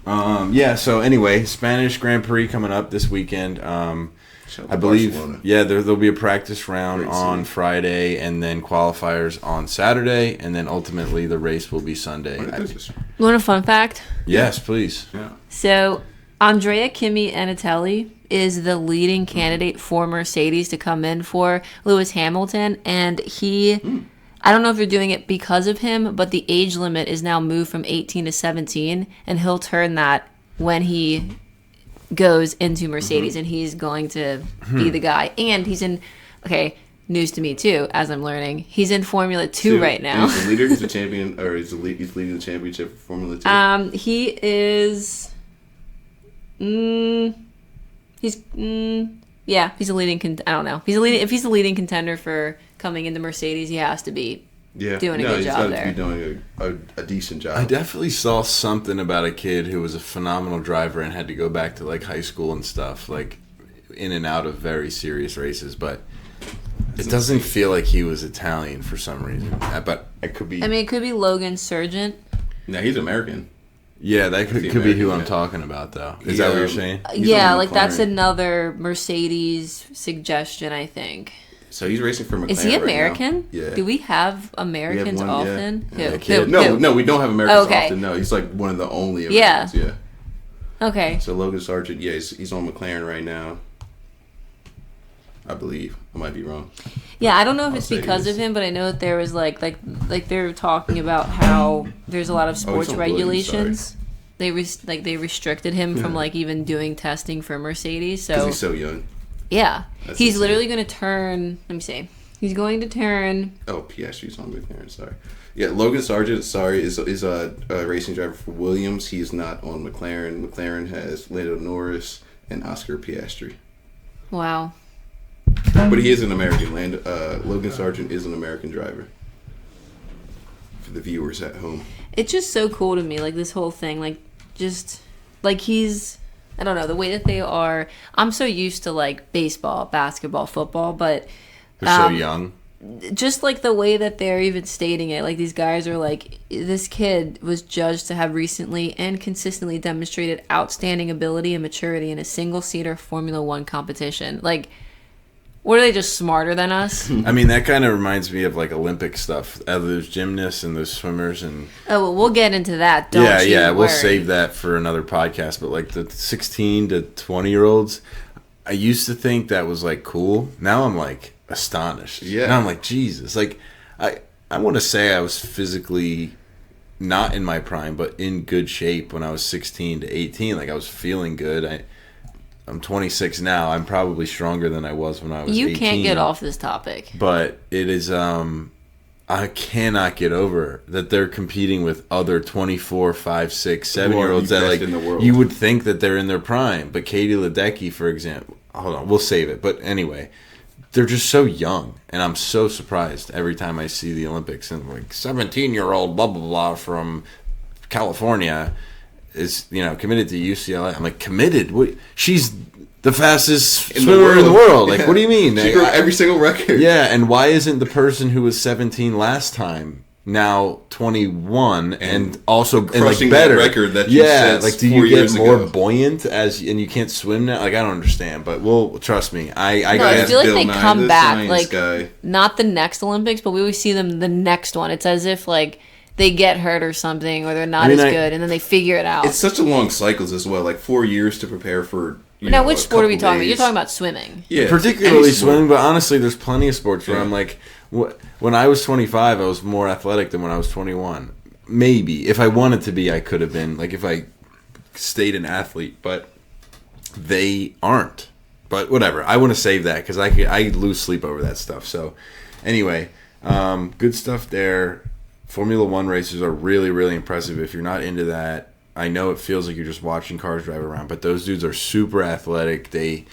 So anyway, Spanish Grand Prix coming up this weekend. I believe, Barcelona. there'll be a practice round Great on scene. Friday, and then qualifiers on Saturday, and then ultimately the race will be Sunday. Want a fun fact? Yes, please. Yeah. So, Andrea Kimi Anatelli is the leading candidate for Mercedes to come in for Lewis Hamilton, and I don't know if you're doing it because of him, but the age limit is now moved from 18 to 17, and he'll turn that when he goes into Mercedes, and he's going to be the guy. And he's in, news to me too, as I'm learning, he's in Formula 2 right now. He's the leader, he's the champion, or he's leading the championship for Formula 2. He is. He's a leading. I don't know. If he's a leading contender for coming into Mercedes, he has to be doing a good job there. He's got to be doing a decent job. I definitely saw something about a kid who was a phenomenal driver and had to go back to like high school and stuff, like in and out of very serious races, but it doesn't feel like he was Italian for some reason. But it could be. I mean, it could be Logan Sargent. No, he's American. Yeah, that could be who I'm talking about, though. Is that what you're saying? Yeah, like that's another Mercedes suggestion, I think. So he's racing for McLaren. Is he American? Right now. Yeah. Do we have Americans one, often? Yeah. Who? No, we don't have Americans Okay. often. No, he's like one of the only Americans. Yeah. Okay. So Logan Sargent, he's on McLaren right now. I believe. I might be wrong. Yeah, I don't know if it's say because he of is. him, but I know that there was like they were talking about how there's a lot of sports on Williams, regulations. They restricted him from like even doing testing for Mercedes. So Because he's so young. yeah, That's he's insane. literally going to turn. Let me see. He's going to turn. Oh, Piastri's on McLaren. Sorry. Yeah, Logan Sargent. Is a racing driver for Williams. He is not on McLaren. McLaren has Lando Norris and Oscar Piastri. Wow. But he is an American. Logan Sargent is an American driver. For the viewers at home. It's just so cool to me, like this whole thing, like just like he's. I don't know the way that they are. I'm so used to like baseball, basketball, football, but They're so young. just like the way that they're even stating it, like these guys are like, this kid was judged to have recently and consistently demonstrated outstanding ability and maturity in a single-seater Formula One competition. Like, what are they, just smarter than us? I mean, that kind of reminds me of like Olympic stuff. Those gymnasts and those swimmers and Oh, well, we'll get into that. Don't you we'll worry. save that for another podcast. But like the 16 to 20-year-olds, I used to think that was like cool. Now I'm like astonished. Yeah. Now I'm like, Jesus. Like I want to say I was physically not in my prime, but in good shape when I was 16 to 18. Like I was feeling good. I'm 26 now. I'm probably stronger than I was when I was 18. You can't get off this topic. But it is, I cannot get over that they're competing with other 24, 5, 6, 7-year-olds that like in the world. You would think that they're in their prime. But Katie Ledecky, for example, hold on, we'll save it. But anyway, they're just so young, and I'm so surprised every time I see the Olympics and like 17-year-old blah blah blah from California is, committed to UCLA. I'm like, committed? What? She's the fastest swimmer in the world. Like, what do you mean? She broke every single record. Yeah, and why isn't the person who was 17 last time now 21 and also crushing better that record that you set like, do 4 you get years more ago? buoyant and you can't swim now? Like, I don't understand, but trust me. I I feel like Bill they Nye, come the back, science like, guy. not the next Olympics, but we always see them the next one. It's as if, like, they get hurt or something, or they're not as good, and then they figure it out. It's such a long cycles as well, like 4 years to prepare for. Now, which a sport are we couple talking about? days. You're talking about swimming. Yeah, particularly any sport. swimming, but honestly, there's plenty of sports where I'm like, when I was 25, I was more athletic than when I was 21. Maybe if I wanted to be, I could have been. Like if I stayed an athlete, but they aren't. But whatever. I want to save that because I lose sleep over that stuff. So anyway, good stuff there. Formula One races are really, really impressive. If you're not into that, I know it feels like you're just watching cars drive around, but those dudes are super athletic. They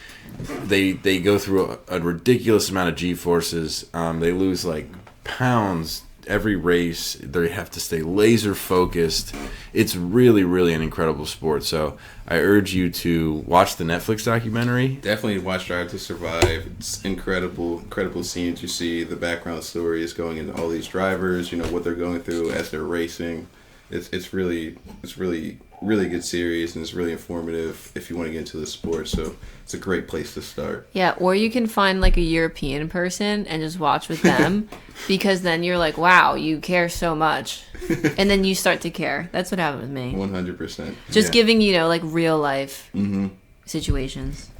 go through a ridiculous amount of G-forces. They lose like pounds every race. They have to stay laser focused. It's really, really an incredible sport. So I urge you to watch the Netflix documentary. Definitely watch Drive to Survive. It's incredible scenes. You see the background stories going into all these drivers. What they're going through as they're racing. It's really good series, and it's really informative if you want to get into the sport. So it's a great place to start. Yeah, or you can find like a European person and just watch with them, because then you're like, wow, you care so much, and then you start to care. That's what happened with me. 100%. Just giving like real life situations.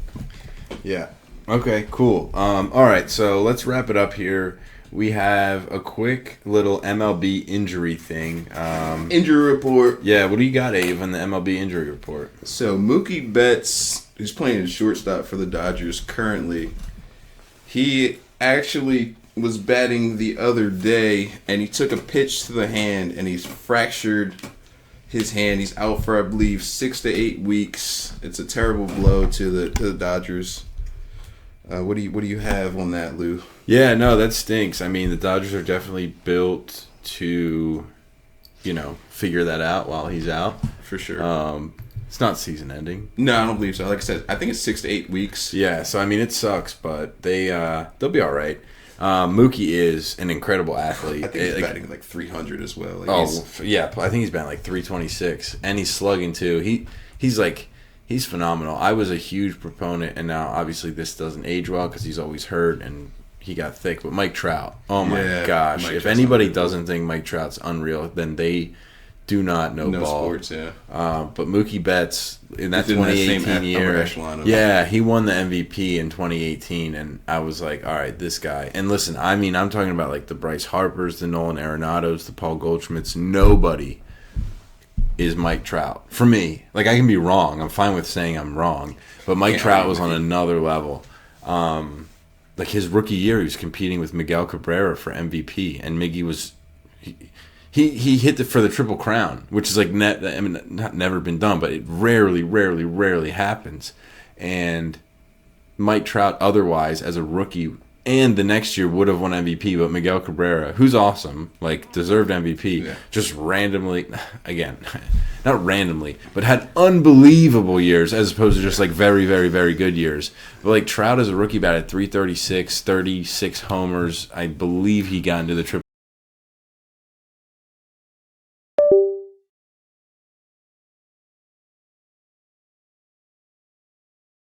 Yeah. Okay, cool. All right, so let's wrap it up here. We have a quick little MLB injury thing. Injury report. Yeah, what do you got, Ave, on the MLB injury report? So Mookie Betts, who's playing shortstop for the Dodgers currently, he actually was batting the other day, and he took a pitch to the hand, and he's fractured his hand. He's out for, I believe, 6 to 8 weeks. It's a terrible blow to the Dodgers. What do you have on that, Lou? Yeah, no, that stinks. I mean, the Dodgers are definitely built to, figure that out while he's out. For sure. It's not season ending. No, I don't believe so. Like I said, I think it's 6 to 8 weeks. Yeah, so I mean, it sucks, but they'll be all right. Mookie is an incredible athlete. I think he's batting like 300 as well. Like yeah, I think he's batting like 326, and he's slugging too. He's phenomenal. I was a huge proponent, and now obviously this doesn't age well because he's always hurt and he got thick. But Mike Trout, oh my gosh! If anybody doesn't think Mike Trout's unreal, then they do not know ball. Sports, yeah. But Mookie Betts in that 2018 year, he won the MVP in 2018, and I was like, all right, this guy. And listen, I mean, I'm talking about like the Bryce Harpers, the Nolan Arenados, the Paul Goldschmidts. Nobody is Mike Trout for me. Like, I can be wrong. I'm fine with saying I'm wrong, but Mike Trout was on another level. Like his rookie year, he was competing with Miguel Cabrera for MVP, and Miggy was he hit it for the Triple Crown, which is like not never been done, but it rarely happens. And Mike Trout, otherwise as a rookie, and the next year would have won MVP, but Miguel Cabrera, who's awesome, like deserved MVP, just randomly, again, not randomly, but had unbelievable years as opposed to just like very, very, very good years. But like Trout as a rookie batted 336, 36 homers. I believe he got into the triple.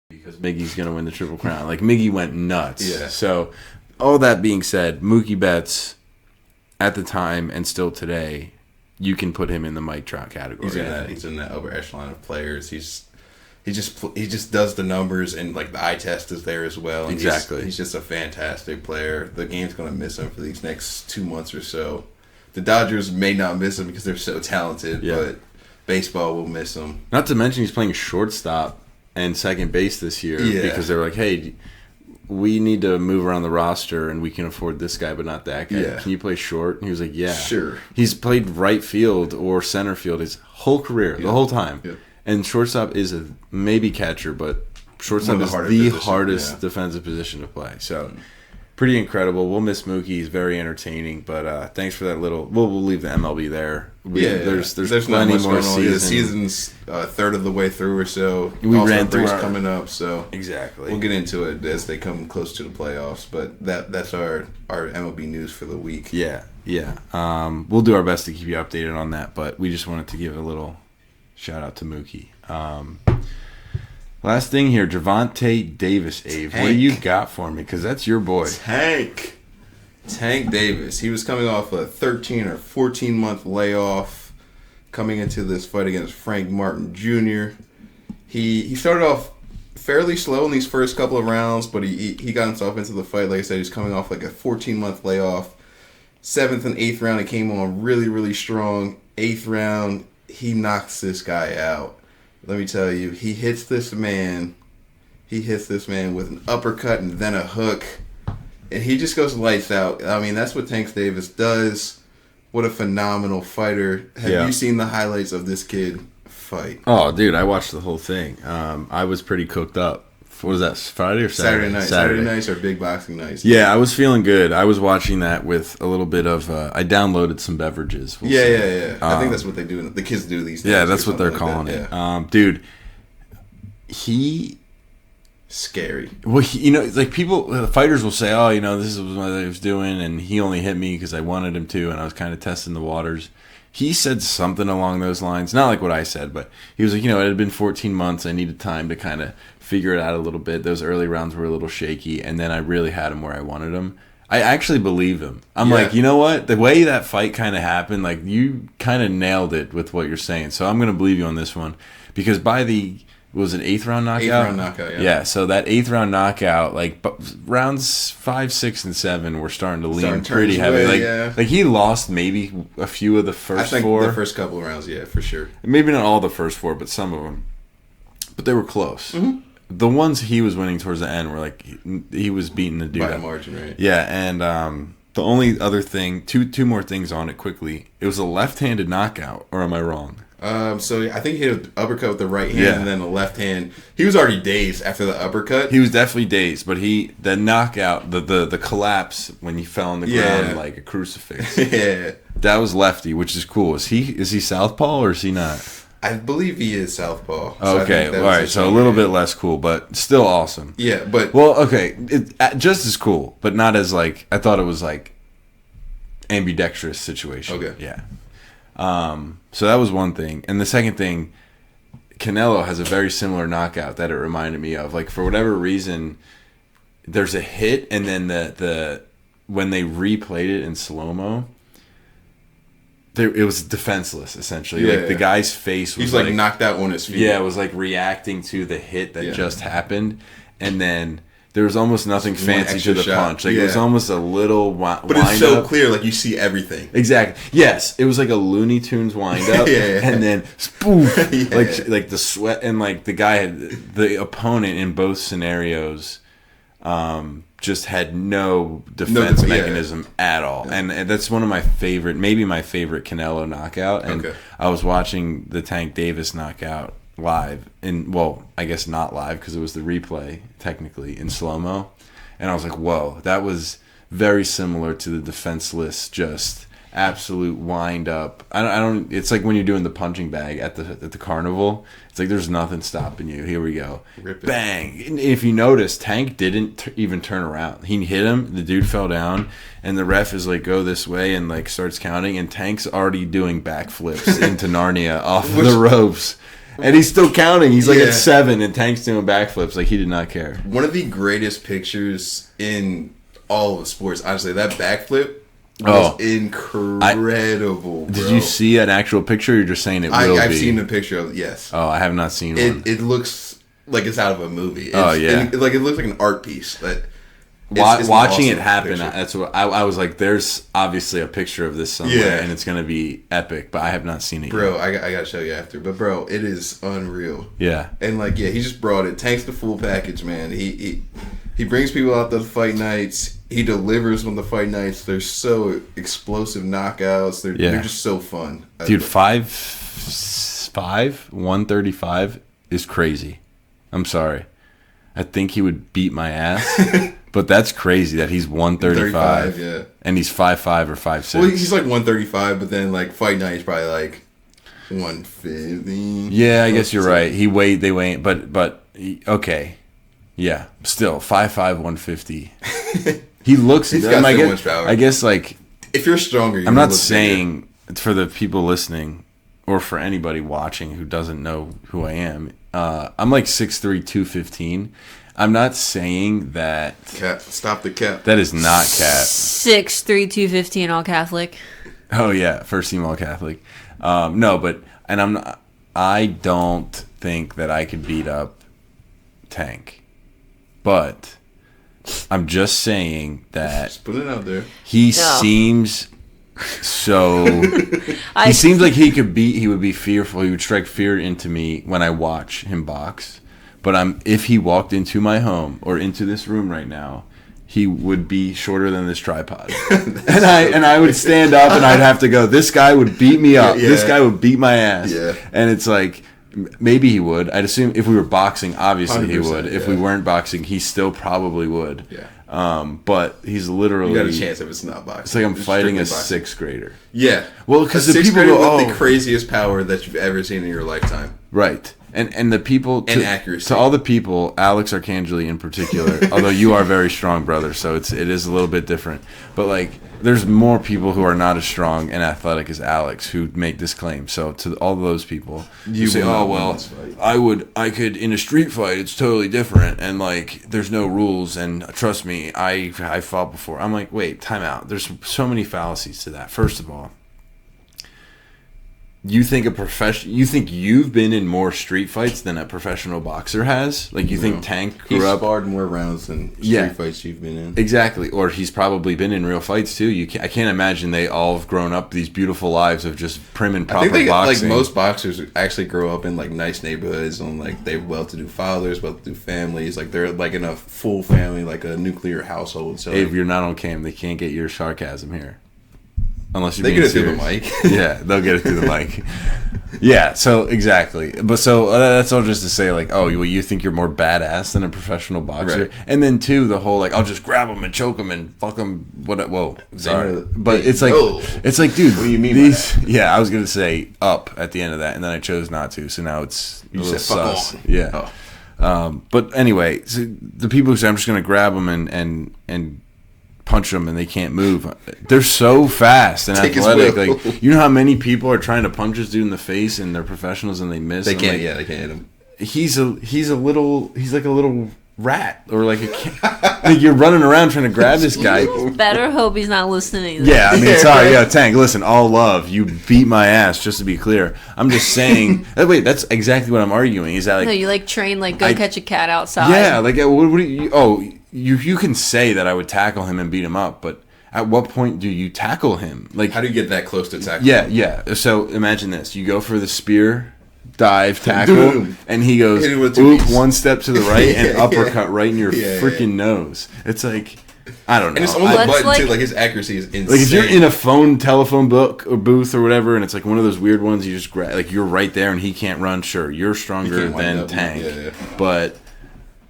Because Miggy's going to win the Triple Crown. Like, Miggy went nuts. Yeah. So, all that being said, Mookie Betts, at the time and still today, you can put him in the Mike Trout category. He's in that upper echelon of players. He just does the numbers, and like the eye test is there as well. And Exactly. He's just a fantastic player. The game's going to miss him for these next 2 months or so. The Dodgers may not miss him because they're so talented, but baseball will miss him. Not to mention he's playing shortstop and second base this year because they were like, hey, we need to move around the roster and we can afford this guy but not that guy. Can you play short? And he was like, yeah. Sure. He's played right field or center field his whole career, the whole time. Yeah. And shortstop is a maybe catcher, but shortstop is the hardest defensive position to play. So pretty incredible. We'll miss Mookie. He's very entertaining, but thanks for that little. We'll leave the MLB there. There's plenty more season. The season's third of the way through or so. We ran through coming up, so exactly. We'll get into it as they come close to the playoffs. But that's our MLB news for the week. Yeah. We'll do our best to keep you updated on that, but we just wanted to give a little shout out to Mookie. Last thing here, Gervonta Davis, Ave. What do you got for me? Because that's your boy. Tank Davis. He was coming off a 13 or 14-month layoff coming into this fight against Frank Martin Jr. He started off fairly slow in these first couple of rounds, but he got himself into the fight. Like I said, he's coming off like a 14-month layoff. 7th and 8th round, he came on really, really strong. 8th round, he knocks this guy out. Let me tell you, he hits this man with an uppercut and then a hook, and he just goes lights out. I mean, that's what Tank Davis does. What a phenomenal fighter. Have you seen the highlights of this kid fight? Oh, dude, I watched the whole thing. I was pretty cooked up. What was that, Friday or Saturday? Saturday nights or big boxing nights. Yeah, I was feeling good. I was watching that with a little bit of, I downloaded some beverages. Yeah. I think that's what they do. The kids do these days. Yeah, that's what they're calling it. Yeah. Dude, scary. Well, like people, the fighters will say, oh, this is what I was doing, and he only hit me because I wanted him to, and I was kind of testing the waters. He said something along those lines. Not like what I said, but he was like, it had been 14 months. I needed time to kind of figure it out a little bit. Those early rounds were a little shaky, and then I really had him where I wanted him. I actually believe him. I'm like, you know what? The way that fight kind of happened, like, you kind of nailed it with what you're saying. So I'm going to believe you on this one. Because by the, was it 8th round knockout? 8th round knockout, yeah. Yeah, so that 8th round knockout, like, rounds 5, 6, and 7 were starting to lean pretty heavy. Like he lost maybe a few of the first 4. The first couple of rounds, yeah, for sure. Maybe not all the first 4, but some of them. But they were close. Mm-hmm. The ones he was winning towards the end were like he was beating the dude by a margin, right? Yeah, and the only other thing, two more things on it quickly. It was a left-handed knockout, or am I wrong? So I think he hit an uppercut with the right hand and then the left hand. He was already dazed after the uppercut. He was definitely dazed, but the knockout, the collapse when he fell on the ground like a crucifix. Yeah, that was lefty, which is cool. Is he southpaw or is he not? I believe he is southpaw. So okay, all right. So a little bit less cool, but still awesome. Yeah, but just as cool, but not as like I thought it was like ambidextrous situation. Okay, yeah. So that was one thing, and the second thing, Canelo has a very similar knockout that it reminded me of. Like for whatever reason, there's a hit, and then the when they replayed it in slow mo. It was defenseless, essentially. Like the guy's face was like knocked out on his feet. Yeah, it was like reacting to the hit that just happened, and then there was almost nothing fancy to the punch. Like it was almost a little wind but it's so up. Clear, like you see everything. Exactly. Yes, it was like a Looney Tunes wind up, and then spoof, like the sweat, and like the guy had the opponent in both scenarios. Just had no defense mechanism at all. And that's one of my favorite, maybe my favorite Canelo knockout. And I was watching the Tank Davis knockout live, I guess not live because it was the replay, technically, in slow-mo. And I was like, whoa, that was very similar to the defenseless, just absolute wind up. I don't. It's like when you're doing the punching bag at the carnival. It's like there's nothing stopping you. Here we go, bang! And if you notice, Tank didn't even turn around. He hit him. The dude fell down, and the ref is like, "Go this way," and like starts counting. And Tank's already doing backflips into Narnia off the ropes. And he's still counting. He's like at 7, and Tank's doing backflips like he did not care. One of the greatest pictures in all of sports, honestly, that backflip was incredible. Did you see an actual picture, or you're just saying I've seen the picture of it, yes. Oh, I have not seen one. It looks like it's out of a movie. Oh, yeah. It looks like an art piece. But watching awesome it happen, picture. that's what I was like, there's obviously a picture of this somewhere, and it's going to be epic, but I have not seen it bro, yet. I got to show you after. But, bro, it is unreal. Yeah. And, like, he just brought it. Tank's the full package, man. He brings people out to the fight nights. He delivers on the fight nights. They're so explosive knockouts. They're just so fun. Dude, 5'5", 135 is crazy. I'm sorry. I think he would beat my ass. But that's crazy that he's 135. Yeah. And he's 5'5" or 5'6". Well, he's like 135, but then like fight night he's probably like 150. Yeah, I guess you're right. They weigh, but okay. Yeah, still 5'5", 150. He looks. He's got so much power. I guess like if you're stronger, I'm not saying for the people listening or for anybody watching who doesn't know who I am. I'm like 6'3", 215. I'm not saying that. Cap, stop the cap. That is not cap. 6'3", 215, all Catholic. Oh yeah, first team all Catholic. No, but I don't think that I could beat up Tank, but I'm just saying that. Just put it out there. He seems so. He seems like he would be fearful. He would strike fear into me when I watch him box. But if he walked into my home or into this room right now, he would be shorter than this tripod. and I would stand up and I'd have to go, this guy would beat me up. Yeah. This guy would beat my ass. Yeah. And it's like, maybe he would. I'd assume if we were boxing, obviously he would. If we weren't boxing, he still probably would. Yeah. But he's literally. You got a chance if it's not boxing. It's like I'm fighting a 6th grader. Yeah. Well, because the people go, with the craziest power that you've ever seen in your lifetime. Right. And the people and accuracy. To all the people, Alex Arcangeli in particular, although you are very strong, brother, so it is a little bit different. But like, there's more people who are not as strong and athletic as Alex who make this claim. So to all those people, you say, "Oh well, I could in a street fight. It's totally different, and like, there's no rules. And trust me, I fought before." I'm like, wait, time out. There's so many fallacies to that. First of all. You think you've been in more street fights than a professional boxer has? Like you think Tank grew up sparred more rounds than street fights you've been in? Exactly, or he's probably been in real fights too. I can't imagine they all have grown up these beautiful lives of just prim and proper boxing. Like most boxers actually grow up in like nice neighborhoods and like they have well-to-do fathers, well-to-do families. Like they're like in a full family, like a nuclear household. So if you're not on cam, they can't get your sarcasm here. Unless you're they being get it serious. through the mic. Yeah, they'll get it through the mic. Yeah, so exactly. But so that's all just to say, like, oh, well, you think you're more badass than a professional boxer, right. And then two, the whole like, I'll just grab him and choke him and fuck him. Whoa, sorry, but it's like, dude, what do you mean? By that? Yeah, I was gonna say up at the end of that, and then I chose not to. So now it's a little sus. Yeah. Oh. But anyway, so the people who say I'm just gonna grab them and punch them and they can't move. They're so fast and athletic. Like, you know how many people are trying to punch this dude in the face and they're professionals and they miss. They can't. They can't hit him. He's like a little rat or like like you're running around trying to grab this guy. Better hope he's not listening. Yeah, I mean, sorry, Tank. Listen, all love. You beat my ass. Just to be clear, I'm just saying. Wait, that's exactly what I'm arguing. Is that like? No, you like train like go catch a cat outside. Yeah, like what do you? Oh. You can say that I would tackle him and beat him up, but at what point do you tackle him? Like, how do you get that close to tackle him? Yeah. So imagine this: you go for the spear, dive, tackle, and he goes, oop, one step to the right and uppercut right in your freaking nose. It's like, I don't know. And it's on the button too. Like his accuracy is insane. Like if you're in a telephone book or booth or whatever, and it's like one of those weird ones, you just grab, like you're right there and he can't run. Sure, you're stronger than Tank, but.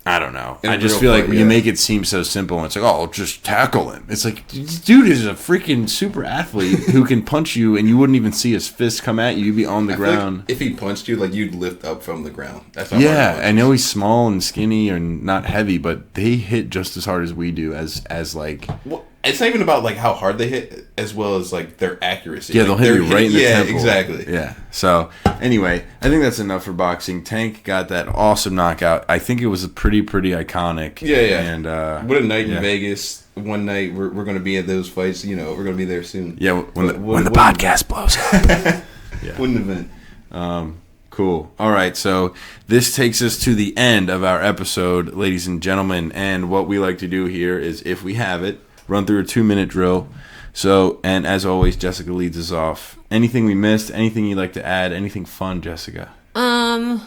I don't know. In I a just real feel like fight, you yeah. make it seem so simple. And it's like, oh, just tackle him. It's like, dude is a freaking super athlete who can punch you, and you wouldn't even see his fist come at you. You'd be on the I feel like ground. if he punched you, like you'd lift up from the ground. That's how Yeah, hard he I know he's small and skinny and not heavy, but they hit just as hard as we do. As like, well, it's not even about like how hard they hit, as well as like their accuracy. yeah, like, they'll hit you right in the temple. Exactly. Yeah. So anyway, I think that's enough for boxing. Tank got that awesome knockout. I think it was a pretty iconic. Yeah. And what a night yeah. in Vegas. One night we're going to be at those fights. You know, we're going to be there soon. Yeah, when the podcast blows up. Yeah. What an event. Cool. All right, so this takes us to the end of our episode, ladies and gentlemen. And what we like to do here is, if we have it, run through a 2-minute drill. So, and as always, Jessica leads us off. Anything we missed? Anything you'd like to add? Anything fun, Jessica? I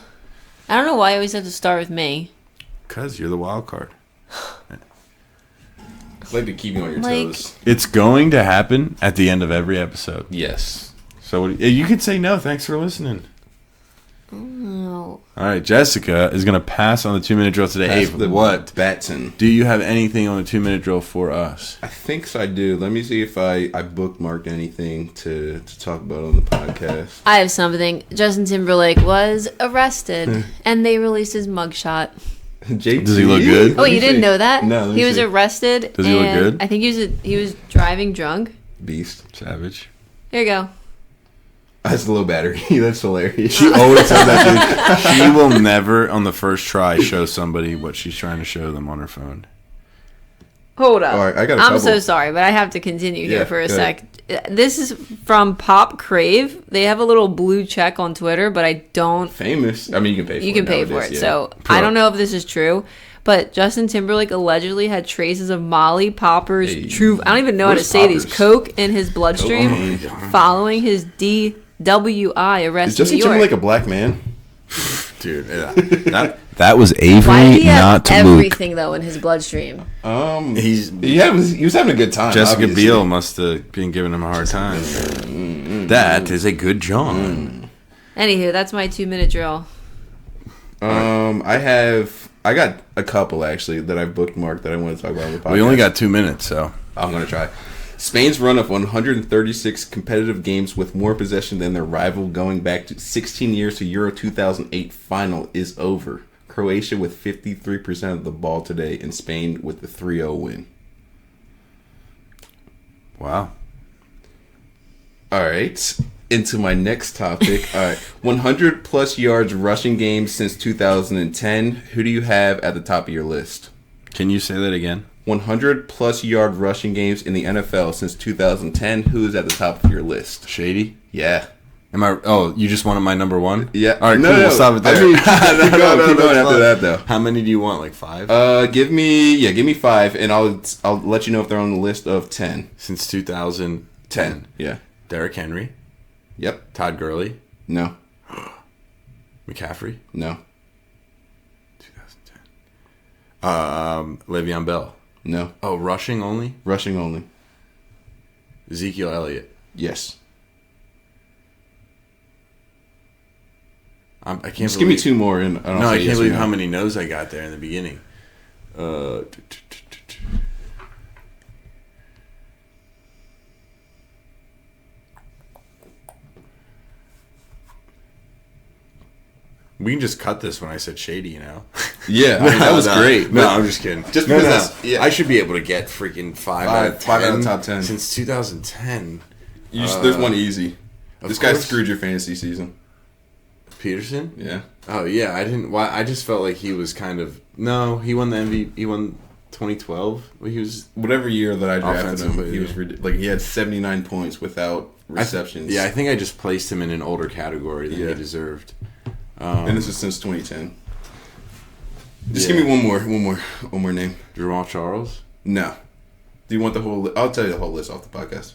don't know why I always have to start with me. 'Cause you're the wild card. I'd like to keep you on your Like- toes. It's going to happen at the end of every episode. Yes. So you could say no. Thanks for listening. Oh. All right, Jessica is going to pass on the 2-minute drill today. Pass Abe, the what? Batson. Do you have anything on the 2-minute drill for us? I think so, I do. Let me see if I bookmarked anything to talk about on the podcast. I have something. Justin Timberlake was arrested, and they released his mugshot. JT? Does he look good? Oh, you didn't know that? No. let me He was see. arrested. Does he look and good? I think he was driving drunk. Beast. Savage. Here you go. That's a low battery. That's hilarious. She always says that, dude. She will never, on the first try, show somebody what she's trying to show them on her phone. Hold up. All right, I got a I'm couple. so sorry, but I have to continue here Yeah, for a go sec. This is from Pop Crave. They have a little blue check on Twitter, but I don't. Famous. I mean, you can pay for it. You can pay for nowadays, it. yeah. So Pro. I don't know if this is true, but Justin Timberlake allegedly had traces of Molly Poppers Hey. true. I don't even know how to Where's say these. Poppers? Coke in his bloodstream Oh my God. following his DWI Is arrest in Justin New York. Timberlake a black man? Dude, yeah. That was Avery, Why did he have not to Luke. everything though in his bloodstream? He was having a good time. Jessica obviously. Biel must have been giving him a hard time. That is a good John. Anywho, that's my 2-minute drill. I got a couple actually that I've bookmarked that I want to talk about on the podcast. We only got 2 minutes, so. I'm gonna try. Spain's run of 136 competitive games with more possession than their rival going back to 16 years to Euro 2008 final is over. Croatia with 53% of the ball today, and Spain with the 3-0 win. Wow. All right, into my next topic. All right, 100 plus yards rushing games since 2010. Who do you have at the top of your list? Can you say that again? 100 plus yard rushing games in the NFL since 2010. Who is at the top of your list? Shady? Yeah. Am I? Oh, you just wanted my number one? Yeah. All right, No, cool. no, We'll stop it there. I mean, keep going that's after fine. that, though. How many do you want? Like 5? Give me 5, and I'll let you know if they're on the list of 10. Since 2010. Yeah. Derrick Henry, Yep. Todd Gurley, No. McCaffrey, No. 2010. Le'Veon Bell. No. Oh, rushing only? Rushing only. Ezekiel Elliott. Yes. I can't Just believe. give me 2 more, and I don't. No, I say can't yes or believe no. how many no's I got there in the beginning. We can just cut this when I said shady, you know? Yeah, I mean, that was great. No, but I'm just kidding. Just No, because no, that's- yeah. I should be able to get freaking 5 out of 10. 5 out of top 10. Since 2010. there's one easy. of This guy course. screwed your fantasy season. Peterson? Yeah. Oh, yeah. I didn't. Why? I just felt like he was kind of. No, he won the MVP. He won 2012. He was. Whatever year that I drafted Offensive him, player. he was like he had 79 points without receptions. Yeah, I think I just placed him in an older category than Yeah. he deserved. And this is since 2010. Just Yeah. give me one more name. Jamal Charles? No. Do you want the whole? I'll tell you the whole list off the podcast.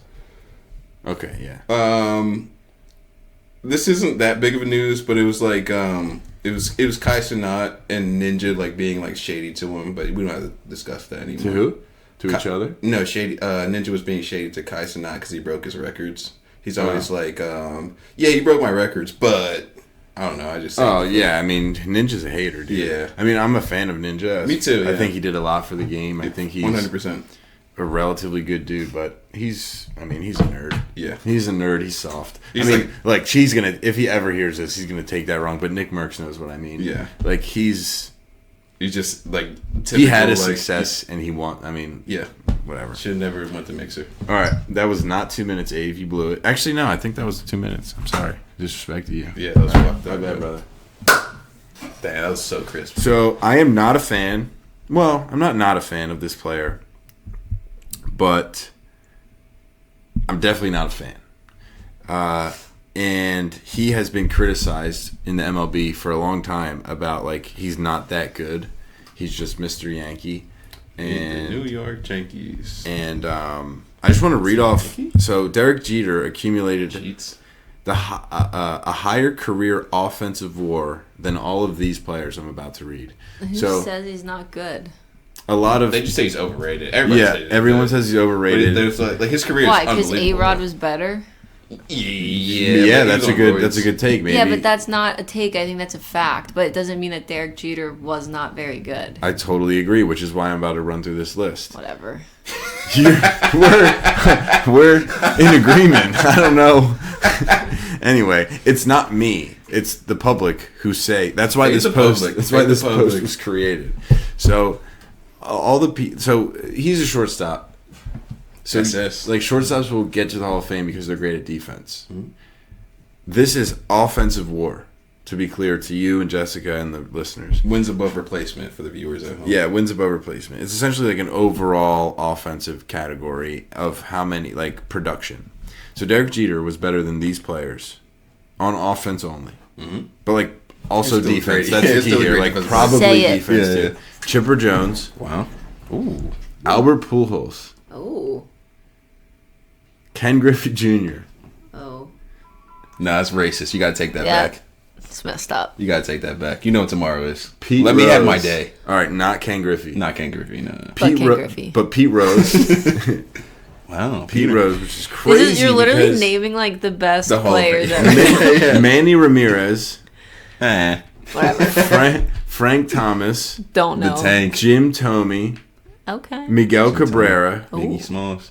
Okay, yeah. This isn't that big of a news, but it was like it was Kai Cenat and Ninja like being like shady to him, but we don't have to discuss that anymore. To who? To each other? No, shady. Ninja was being shady to Kai Cenat because he broke his records. He's always like, yeah, you broke my records, but I don't know. I just. Oh yeah, I mean, Ninja's a hater, dude. Yeah. I mean, I'm a fan of Ninja. Me too. I Yeah. think he did a lot for the game. I think he's 100%. a relatively good dude, but he's a nerd. Yeah. He's a nerd. He's soft. He's like she's gonna, if he ever hears this, he's gonna take that wrong. But Nick Merckx knows what I mean. Yeah. Like he's just like typical, he had his like, success and he won. I mean, yeah. whatever. Should have never went to Mixer. All right, that was not 2 minutes, Ave. You blew it. Actually, no, I think that was 2 minutes. I'm sorry, disrespect to you. Yeah, that was fucked My up. bad, brother. Damn, that was so crisp. So I am not a fan. Well, I'm not a fan of this player, but I'm definitely not a fan. And he has been criticized in the MLB for a long time about like he's not that good. He's just Mr. Yankee. And the New York Yankees. And I just want to read off. So Derek Jeter accumulated Cheats. a higher career offensive WAR than all of these players I'm about to read. Who So says he's not good? a lot of They just say he's overrated. Everyone says he's But overrated. there's like his career Why? is Because unbelievable. A-Rod was better? Yeah, but that's he's a on good roids. take. Maybe. Yeah, but that's not a take. I think that's a fact. But it doesn't mean that Derek Jeter was not very good. I totally agree, which is why I'm about to run through this list. Whatever. we're in agreement. I don't know. Anyway, it's not me. It's the public who say. That's why It's this the post. public. That's why It's this the post public. was created. So all the so he's a shortstop. So SS. like shortstops will get to the Hall of Fame because they're great at defense. Mm-hmm. This is offensive WAR. To be clear to you and Jessica and the listeners. Wins above replacement for the viewers at home. Yeah, wins above replacement. It's essentially like an overall offensive category of how many, like, production. So Derek Jeter was better than these players on offense only. Mm-hmm. But, like, also He's still defense. great. That's Yeah, the he's key still a here. great Like, defensive probably Say it. defense, Yeah, too. Chipper Jones. Wow. Ooh. Albert Pujols. Oh. Ken Griffey Jr. Oh. Nah, it's racist. You gotta take that Yeah. back. It's messed up. You gotta take that back. You know what tomorrow is. Pete Let me Rose. have my day. All right, not Ken Griffey. Not Ken Griffey. No. But Ken Griffey. But Pete Rose. Wow. Pete Rose, which is crazy. You're literally because naming like the best The Hall of players Fame. ever. Manny Ramirez, Whatever. Frank Thomas, Don't The know. Tank. Jim Thome, Okay. Miguel Cabrera, Biggie Ooh. Smalls.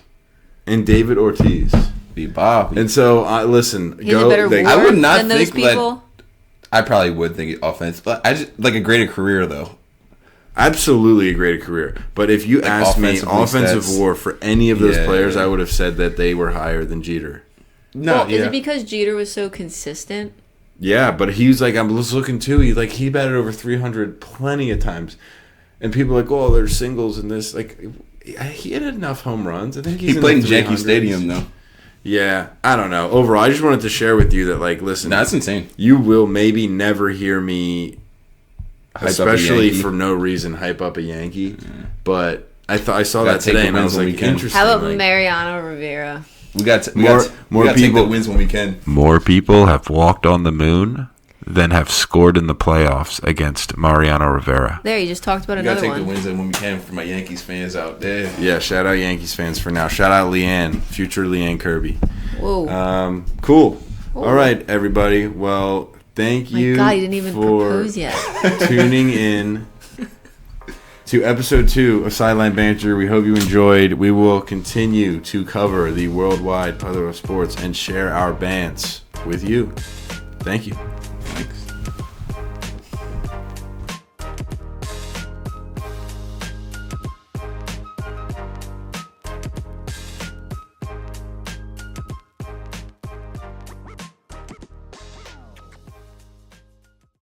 and David Ortiz. Be Bob. And so, listen, He's a better they- I WAR would not than those think that- people. I probably would think offense, but I just like a greater career though. absolutely a great career. But if you asked me offensively offensive stats. WAR for any of those Yeah, players, yeah. I would have said that they were higher than Jeter. No, Well, is it because Jeter was so consistent? Yeah, but he was like, I'm just looking too. He batted over 300 plenty of times, and people are like, oh, there's singles in this. Like, he had enough home runs. I think he he's played in the Yankee 300s. Stadium though. Yeah, I don't know. Overall, I just wanted to share with you that, like, listen, No, that's insane. you will maybe never hear me, Hype up a especially Yankee. for no reason, hype up a Yankee. But I saw Gotta that take today, the and I wins was when like, we can. interesting. How about like, Mariano Rivera? We got More take people- the wins when we can. More people have walked on the moon than have scored in the playoffs against Mariano Rivera. There, you just talked about We gotta another take the one. wins when we can for my Yankees fans out there. Yeah, shout out Yankees fans for now. Shout out Leanne, future Leanne Kirby. Whoa. Cool. Ooh. All right, everybody. Well, thank My you God, you didn't even for propose yet. tuning in to episode 2 of Sideline Banter. We hope you enjoyed. We will continue to cover the worldwide plethora of sports and share our bants with you. Thank you.